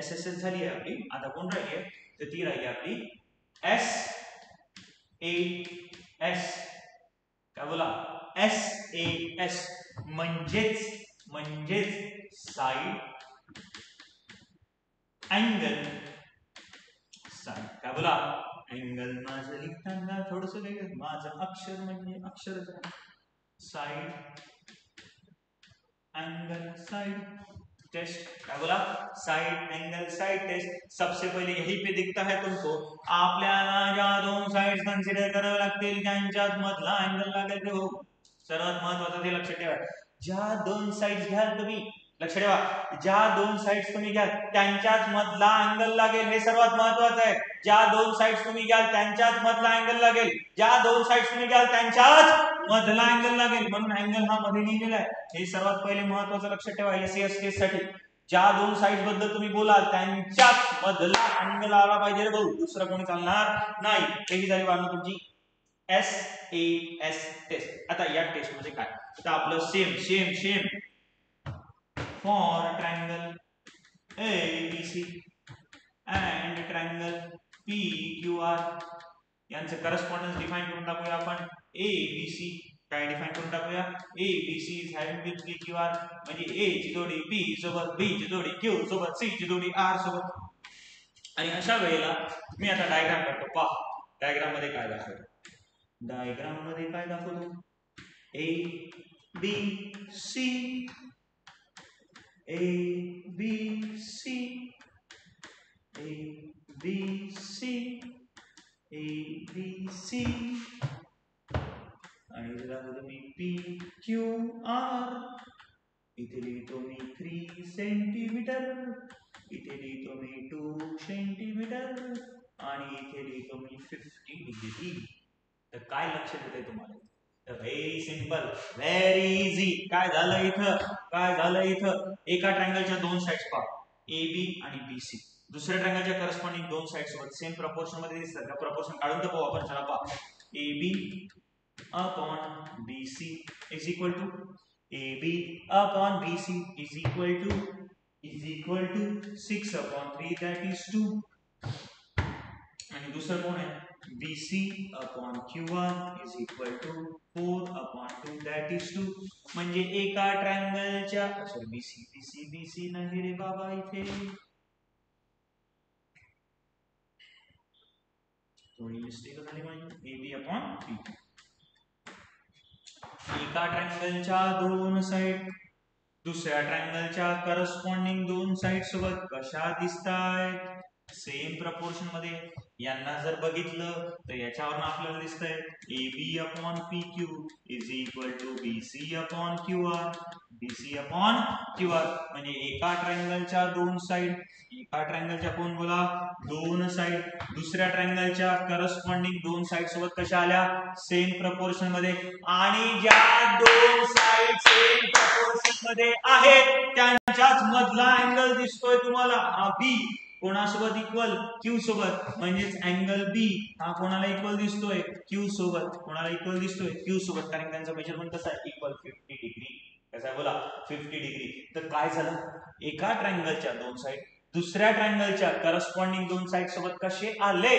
SSS झाली आहे आपली. आता कोण राहिली आहे, तर ती राहिली आपली SAS. काय बोला, SAS म्हणजेच साइड अँगल साइड. काय बोला, अँगल माझं लिहिताना थोडस वेगळं, माझं अक्षर म्हणजे अक्षरच आहे. Side angle side test. क्या बोला, साइड एंगल साइड टेस्ट. सबसे पहले यही पे दिखता है तुमको, आपल्याला ज्या दोन साइड्स कन्सिडर करावे लागतील त्यांच्यात मधला अँगल लागायचा हो. सर्वात महत्त्वाचं ते लक्षात ठेवा, ज्या दोन साइड्स घ्याल तुम्ही लक्ष ठेवा, ज्या दोन साइड्स तुम्ही घ्याल त्यांच्याच मधला अँगल लागेल, हे सर्वात महत्वाचं आहे. ज्या दोन साइड्स तुम्ही घ्याल त्यांच्याच मधला अँगल लागेल, ज्या दोन साइड्स तुम्ही घ्याल त्यांच्याच मधला अँगल लागेल, म्हणून अँगल हा मध्ये लिहिलेला आहे. हे सर्वात पहिले महत्वाचं लक्षात ठेवा एसएस केस साठी. ज्या दोन साइड्स बद्दल तुम्ही बोलाल त्यांच्याच मधला अँगल आला पाहिजे रे भाऊ, दुसरं कोणी चालणार नाही. ही झाली वाढणं तुमची SAS टेस्ट. आता या टेस्ट मध्ये काय, तर आपलं same same same for triangle ABC and triangle PQR यांचे करस्पॉन्डन्स डिफाइन करून टाकूया आपण. ABC काय डिफाइन करून टाकूया, ABC is having with PQR म्हणजे A ची जोडी P सोबत, B ची जोडी Q सोबत, C ची जोडी R सोबत. आणि अशा वेळेला मी आता डायग्राम करतो. पहा डायग्राम मध्ये काय दाखवतो, डायग्राम मध्ये काय दाखवतो, ABC ABC ABC ABC आणि इथे दाखवतो मी PQR. इथे लिहितो मी 3 सेंटीमीटर, इथे लिहितो मी 2 सेंटीमीटर आणि इथे लिहितो मी 50 डिग्री. तर काय लक्षात येते तुम्हाला, व्हेरी सिंपल, व्हेरी इझी. काय झालं इथं, काय झालं इथं, एका ट्रायंगलच्या दोन साइड्स पहा, AB आणि BC. दुसऱ्या ट्रायंगलच्या करस्पॉन्डिंग दोन साइड्स सोबत सेम प्रपोर्शन मध्ये दिसतात का, प्रपोर्शन काढून तर पाहू आपण. चला पहा, AB upon BC is equal to AB upon BC is equal to 6 upon 3 that is 2. आणि दुसरं कोण आहे, BC upon QR is equal to 4 upon 2 that is 2. म्हणजे एका ट्रायंगलच्या, सॉरी BC नाही रे बाबा, इथे थोडी मिस्टेक झाली माझी. AB अपॉन PQ, एका ट्रायंगलच्या दोन साइड दुसऱ्या ट्रायंगलच्या करस्पॉन्डिंग दोन साइड सोबत कशा दिसतायत, सेम प्रपोर्शन मध्ये. यांना जर बघितलं तर याच्यावरून आपल्याला दिसतंय AB upon PQ is equal to BC upon QR. BC upon QR म्हणजे एका ट्रायंगलच्या दोन साइड, एका ट्रायंगलच्या कोण बोला, दोन साइड दुसऱ्या ट्रायंगलच्या करस्पॉन्डिंग दोन साइड सोबत कशा आल्या, सेम प्रपोर्शन मध्ये. आणि ज्या दोन साइड सेम प्रपोर्शन मध्ये आहेत त्यांच्याच मधला अँगल दिसतोय तुम्हाला, हा B कोणासोबत इक्वल, Q सोबत. म्हणजेच अँगल B हा कोणाला इक्वल दिसतोय, Q सोबत. कोणाला इक्वल दिसतोय, Q सोबत, कारण त्यांचा मेजरमेंट कसा आहे, इक्वल 50 डिग्री. कसा आहे बोला, 50 डिग्री. तर काय झालं, एका ट्रायंगलच्या दोन साइड दुसऱ्या ट्रायंगलच्या करस्पॉन्डिंग दोन साइड सोबत कसे आले,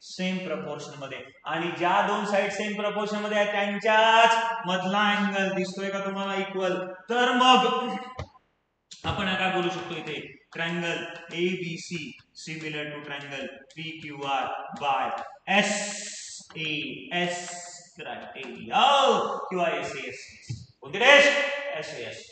सेम प्रपोर्शन मध्ये. आणि ज्या दोन साइड सेम प्रपोर्शन मध्ये आहेत त्यांच्याच मधला अँगल दिसतोय का तुम्हाला, इक्वल. तर मग आपण काय बोलू शकतो इथे, triangle ABC similar to triangle PQR by SAS criteria किंवा SAS. कोणती टेस्ट, SAS.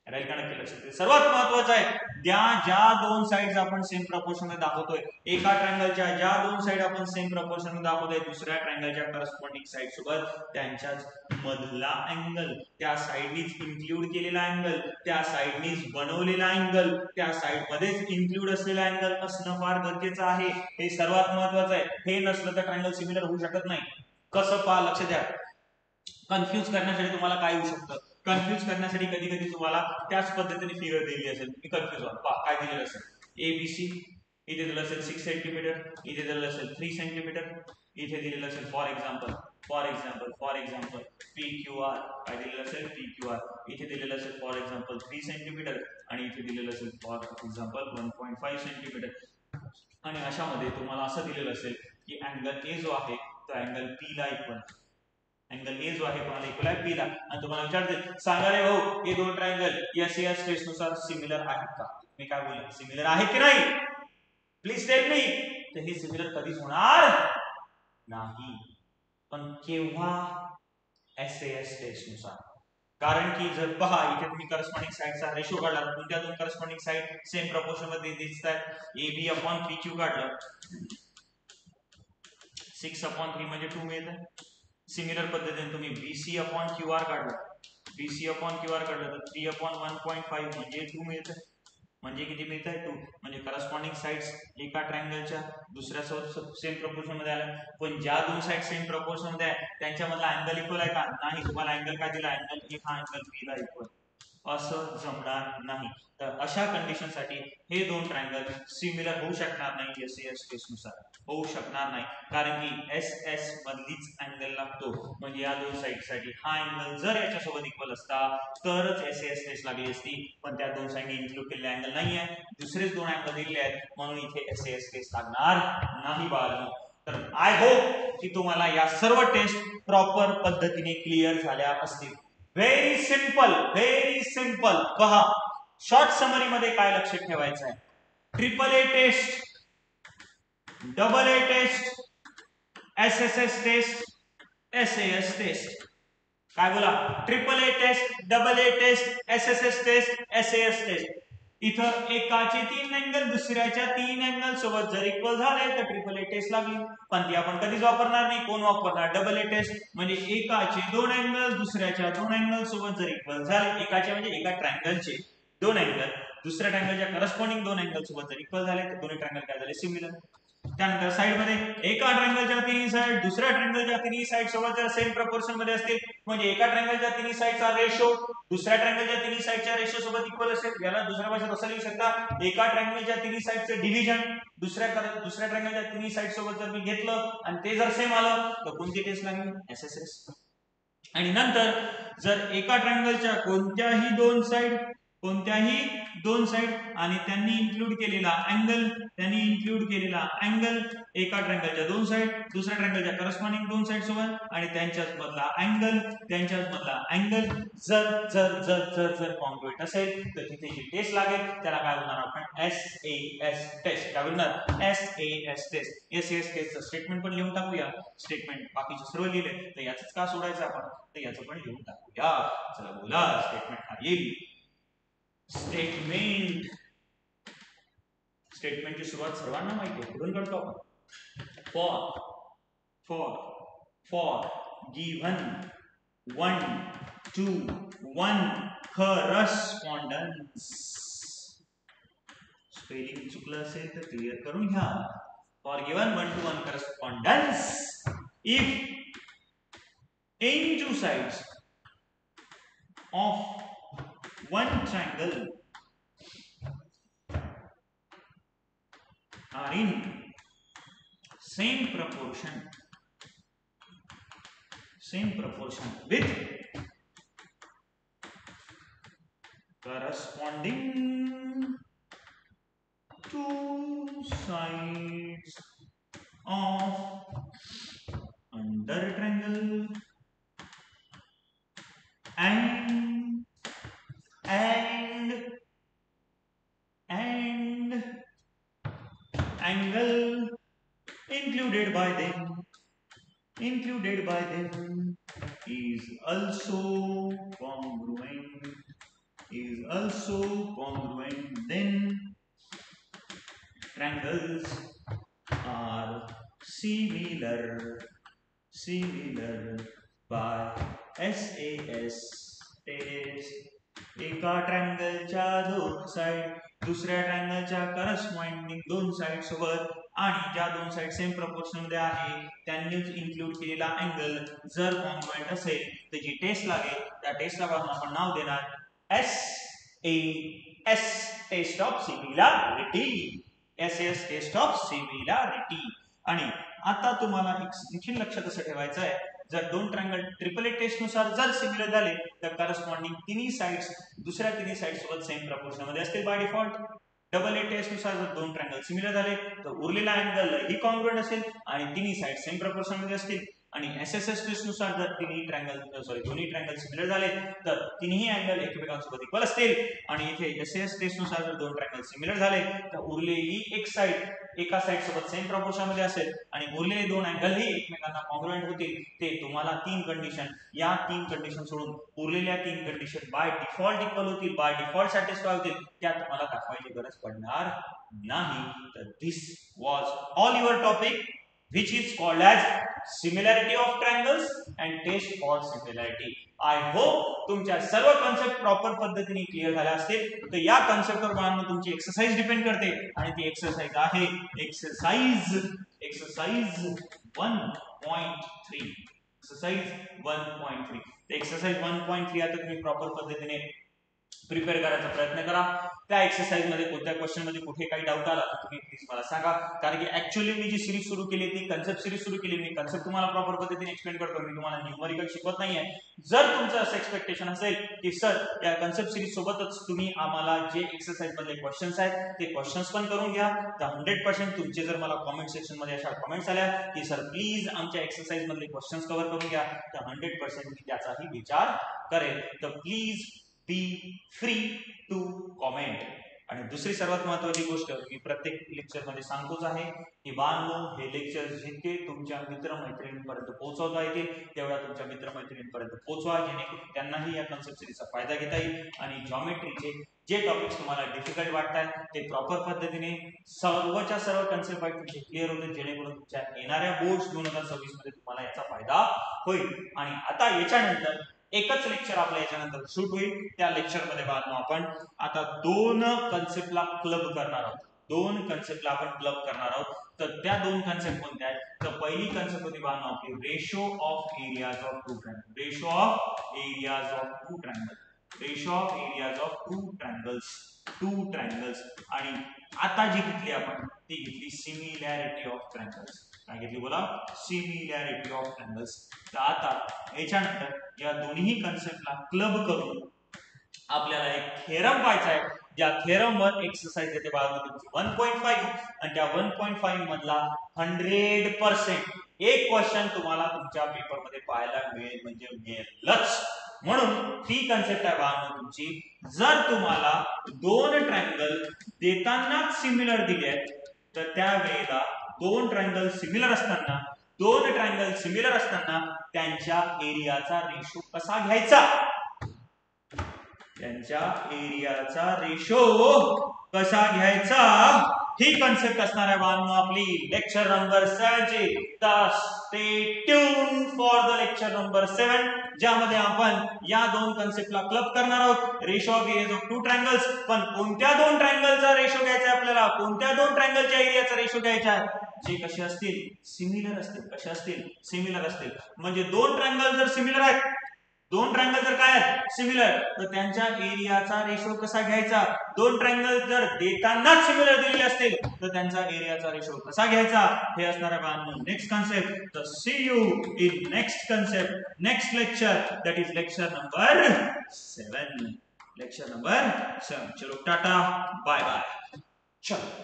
राईट का नक्की लक्षात. सर्वात महत्वाचं आहे, ज्या दोन साइड्स आपण सेम प्रपोर्शन मध्ये दाखवतोय, एका ट्रायंगलच्या ज्या दोन साइड आपण सेम प्रपोर्शन मध्ये दाखवतोय दुसऱ्या ट्रायंगलच्या करस्पॉन्डिंग साइड सोबत त्यांच्याच मधला अँगल, त्या साइडनीच इन्क्लूड केलेला अँगल, त्या साइडनीच बनवलेला अँगल, त्या साइड मध्येच इन्क्लूड असलेला अँगल असणं फार गरजेचं आहे. हे सर्वात महत्वाचं आहे. हे नसलं तर ट्रायंगल सिमिलर होऊ शकत नाही. कसं पहा, लक्ष द्या. कन्फ्यूज करण्यासाठी तुम्हाला काय होऊ शकतं, कन्फ्यूज करण्यासाठी कधी कधी तुम्हाला त्याच पद्धतीने फिगर दिली असेल, मी कन्फ्यूज व्हा. पहा काय दिलेलं असेल, ABC इथे दिलेलं असेल 6 सेंटीमीटर, इथे दिलेलं असेल 3 सेंटीमीटर, इथे दिलेलं असेल फॉर एक्झाम्पल PQR, काय दिलेलं असेल PQR, इथे दिलेलं असेल फॉर एक्झाम्पल 3 सेंटीमीटर आणि इथे दिलेलं असेल फॉर एक्झाम्पल 1.5 सेंटीमीटर. आणि अशामध्ये तुम्हाला असं दिलेलं असेल की अँगल A जो आहे तो अँगल P ला इक्वल, अँगल A जो आहे कोणाला इक्वल आहे, P ला. आणि तुम्हाला विचारतील सांगा रे भाऊ हे दोन ट्रायंगल SAS टेस्ट नुसार सिमिलर आहेत का. मी काय बोलले, सिमिलर आहेत की नाही, प्लीज टेल मी. तर हे सिमिलर कधीच होणार नाही. पण केव्हा, SAS टेस्ट नुसार. कारण की जर पहा इथे तुम्ही करस्पॉन्डिंग साइडचा रेशो काढला, तुमच्या दोन करस्पॉन्डिंग साइड सेम प्रपोर्शन मध्ये दिसतात. AB अपॉन PQ काढलं, 6 अपॉन 3 म्हणजे 2 मिळतं. सिमिलर पद्धतीने तुम्ही BC अपॉन QR काढलं, BC अपॉन QR काढलं तर 3 अपॉन 1.5 म्हणजे 2 मिळतं. म्हणजे किती मिळत आहे 2. म्हणजे करस्पॉन्डिंग साइड्स एका ट्रायंगलच्या दुसऱ्या सेम प्रपोर्शन मध्ये आल्या. पण ज्या दोन साइड सेम प्रपोर्शन मध्ये आहे त्यांच्यामधला अँगल इक्वल आहे का? नाही. तुम्हाला अँगल काय दिला? अँगल ए हा अँगल बी ला इक्वल. असं जमणार नाही. तर अशा कंडिशन साठी हे दोन ट्रायंगल सिमिलर होऊ शकणार नाही. एस केस नुसार होऊ शकणार नाही, कारण की एस मधलीच अँगल लागतो. म्हणजे या दोन साइड साठी हा अँगल जर याच्यासोबत इक्वल असता तरच एस टेस्ट लागली असती. पण त्या दोन साइडने इन्क्लूड केलेले अँगल नाहीये. दुसरेच दोन अँगल दिलेले आहेत म्हणून इथे एस टेस्ट लागणार नाही बाळांनो. तर आय होप की तुम्हाला या सर्व टेस्ट प्रॉपर पद्धतीने क्लिअर झाल्या असतील. Very simple. पहा, शॉर्ट समरी मध्ये काय लक्ष ठेवायचं आहे? Triple A test, double A test, SSS test, SAS test. काय बोला? Triple A test, double A test, SSS test, SAS test. इथं एकाचे 3 अँगल दुसऱ्याच्या 3 अँगल सोबत जर इक्वल झाले तर ट्रिपल ए टेस्ट लागली. पण ती आपण कधीच वापरणार नाही. कोण वापरणार? Double A test. म्हणजे एकाचे 2 अँगल दुसऱ्याच्या 2 अँगल सोबत जर इक्वल झाले, एकाचे म्हणजे एका ट्रायंगलचे 2 अँगल दुसऱ्या ट्रायंगलच्या करस्पॉन्डिंग 2 अँगल सोबत जर इक्वल झाले तर दोन्ही ट्रायंगल काय झाले? सिमिलर. त्यानंतर साइड मध्ये एका ट्रायंगलच्या तिन्ही साइड दुसऱ्या ट्रायंगलच्या तिन्ही साइड सोबत जर सेम प्रपोर्शन मध्ये असतील, म्हणजे एका ट्रायंगलच्या तिन्ही साइडचा रेशो दुसऱ्या ट्रायंगलच्या तिन्ही साइडच्या रेशो सोबत इक्वल असेल. याला दुसऱ्या भाषेत असं लिहू शकता, एका ट्रायंगलच्या तिन्ही साइडचे डिव्हिजन दुसऱ्या ट्रायंगलच्या तिन्ही साइड सोबत जर मी घेतलं आणि ते जर सेम आलं तर कोणती टेस्ट लागेल? SSS. आणि नंतर जर एका ट्रायंगलच्या कोणत्याही दोन साइड आणि त्यांनी इंक्लूड केलेला अँगल एका ट्रायंगलच्या दोन साइड दुसऱ्या ट्रायंगलच्या करस्पॉन्डिंग दोन साइड सोबत आणि त्यांच्यात मधला अँगल जर कॉन्ग्रुएंट असेल तर तिथे जी टेस्ट लागेल त्याला काय म्हणणार आपण? SAS test. काय म्हणणार? SAS test. SAS टेस्टचं स्टेटमेंट पण लिहून टाकूया. स्टेटमेंट बाकीचे सर्व लिहिले तर याच का सोडायचं आपण? तर याचं पण लिहून टाकूया. चला बोला, स्टेटमेंट हा येईल. स्टेटमेंटची सुरुवात सर्वांना माहिती आहे. कुठून करतो आपण? For given 1 to 1 correspondence. Spelling चुकलं असेल तर क्लिअर करून घ्या. For given 1 to 1 correspondence if any two sides of one triangle are in same proportion with corresponding two sides of under triangle and angle included by them is also congruent, then triangles are similar by SAS test. एका ट्रायंगलच्या दोन side दुसऱ्या ट्रायंगलच्या corresponding दोन side सोबत आणि ज्या दोन side same proportion मध्ये आहे त्यांनीच इन्क्लूड केलेला अँगल जर कॉन्ग्रुएंट असेल तर जी टेस्ट लागेल त्या टेस्टला आपण नाव देणार SAS test of similarity. SAS test of similarity. आणि आता तुम्हाला आणखी लक्षात असं ठेवायचं आहे, जर दोन ट्रायंगल ट्रिपल ए टेस्ट नुसार जर सिमिलर झाले तर करस्पॉन्डिंग तिन्ही साइड्स दुसऱ्या तिन्ही साइड सोबत सेम प्रपोर्शन मध्ये असतील by default. Double A test नुसार जर दोन ट्रायंगल सिमिलर झाले तर उरलेला अँगल ही कॉन्ग्रुएंट असेल आणि तिन्ही साइड सेम प्रपोर्शन मध्ये असतील. आणि SSS टेस्ट नुसार जर दोन्ही ट्रायंगल सिमिलर झाले तर तिन्ही अँगल एकमेकांसोबत इक्वल असतील. आणि इथे SAS टेस्ट नुसार जर दोन ट्रायंगल सिमिलर झाले तर उरलेली एका साइड सोबत सेम प्रपोर्शन मध्ये असेल आणि उरलेले दोन अँगल ही एकमेकांना कॉन्ग्रुएंट होतील. ते तुम्हाला तीन कंडिशन सोडून उरलेल्या तीन कंडिशन बाय डिफॉल्ट इक्वल होतील, बाय डिफॉल्ट सॅटिस्फाय होतील. त्या तुम्हाला दाखवायची गरज पडणार नाही. तर this was all your topic which is called as similarity of triangles and test for similarity. I hope तुमच्या सर्व कन्सेप्ट प्रॉपर पद्धतीने क्लिअर झाल्या असतील. तर या कन्सेप्टवर बाळांनो तुमची एक्सरसाइज डिपेंड करते आणि ती एक्सरसाइज आहे एक्सरसाइज 1.3. एक्सरसाइज 1.3. एक्सरसाइज 1.3 आता तुम्ही प्रॉपर पद्धतीने प्रिपेअर करायचा प्रयत्न करा. त्या एक्सरसाइज मध्ये कोणत्या क्वेश्चन मध्ये कुठे काही डाऊट आला तर तुम्ही प्लीज मला सांगा. कारण की ऍक्च्युअली मी जी सिरीज सुरू केली ती कन्सेप्ट सिरीज सुरू केली. मी कन्सेप्ट तुम्हाला प्रॉपर पद्धतीने एक्सप्लेन करतो. मी तुम्हाला न्यूमरिकल शिकवत नाहीये. जर तुमचं असं एक्सपेक्टेशन असेल की सर या कन्सेप्ट सिरीज सोबतच तुम्ही आम्हाला जे एक्सरसाइज मधले क्वेश्चन्स आहेत ते क्वेश्चन्स पण करून घ्या, तर 100% तुमचे जर मला कमेंट सेक्शन मध्ये अशा कमेंट्स आल्या की सर प्लीज आमच्या एक्सरसाइज मधले क्वेश्चन्स कव्हर करून घ्या, तर 100% मी त्याचाही विचार करेल. तर please be free to comment. आणि दुसरी सर्वात महत्वाची गोष्ट मी प्रत्येक लेक्चर मध्ये सांगतोच आहे की बाळांनो हे लेक्चर जितके तुमच्या मित्रमैत्रिणींपर्यंत पोहोचवता येतील तेवढा तुमच्या मित्रमैत्रिणींपर्यंत पोहोचवा, जेणेकरून त्यांनाही या कन्सेप्ट सिरीजचा फायदा घेता येईल आणि जॉमेट्रीचे जे टॉपिक्स तुम्हाला डिफिकल्ट वाटतात ते प्रॉपर पद्धतीने सर्वच्या सर्व कन्सेप्ट तुमचे क्लिअर होतील, जेणेकरून तुमच्या येणाऱ्या बोर्ड्स 2026 मध्ये तुम्हाला याचा फायदा होईल. आणि आता याच्यानंतर एकच लेक्चर आपल्या याच्यानंतर शूट होईल. त्या लेक्चर मध्ये बाळांनो आपण आता दोन कन्सेप्टला क्लब करणार आहोत. दोन कन्सेप्टला आपण क्लब करणार आहोत. तर त्या दोन कन्सेप्ट कोणत्या आहेत? तर पहिली कन्सेप्ट होती बाळांनो आपली ratio of areas of two triangle. Ratio of areas of two triangle. Ratio of areas of two triangles. आणि आता जी घेतली आपण ती घेतली सिमिलॅरिटी ऑफ ट्रायंगल्स. काय घेतली बोला? Similarity of triangles. तर आता याच्यानंतर या दोन्ही कन्सेप्टला क्लब करून आपल्याला एक थेरम पाहायचा आहे. ज्या थेरम वर एक्सरसाइज येते बाळांनो तुमची 1.5 आणि त्या 1.5 मधला 100% एक क्वेश्चन तुम्हाला तुमच्या पेपर मध्ये पाहायला मिळेल म्हणजे मिळेलच. म्हणून ती कन्सेप्ट आहे बाळांनो तुमची, जर तुम्हाला दोन ट्रायंगल देतानाच सिमिलर दिले आहेत तर त्यावेळेला दोन ट्रायंगल सिमिलर असताना त्यांच्या एरियाचा रेशो कसा घ्यायचा? त्यांच्या एरियाचा रेशो कसा घ्यायचा ही कन्सेप्ट असणार आहे बाळांनो आपली लेक्चर नंबर 7 ची. तर stay tune for the lecture number 7 ज्यामध्ये आपण या दोन कन्सेप्टला क्लब करणार आहोत. Ratio of areas of two triangles. पण कोणत्या दोन ट्रायंगलचा रेशो घ्यायचा आहे आपल्याला? कोणत्या दोन ट्रायंगलच्या एरियाचा रेशो घ्यायचा आहे? जे कसे असतील? सिमिलर असतील. कसे असतील? सिमिलर असतील. म्हणजे दोन ट्रायंगल जर सिमिलर आहेत, दोन ट्रायंगल जर काय आहेत? सिमिलर, तर त्यांच्या एरियाचा रेशो कसा घ्यायचा? दोन ट्रायंगल जर देतानाच सिमिलर दिलेले असतील तर त्यांचा एरियाचा रेशो कसा घ्यायचा हे असणार आहे नेक्स्ट कन्सेप्ट. तर see you in next concept, next lecture, that is lecture number 7. Lecture number 7. चलो टाटा बाय बाय. चलो.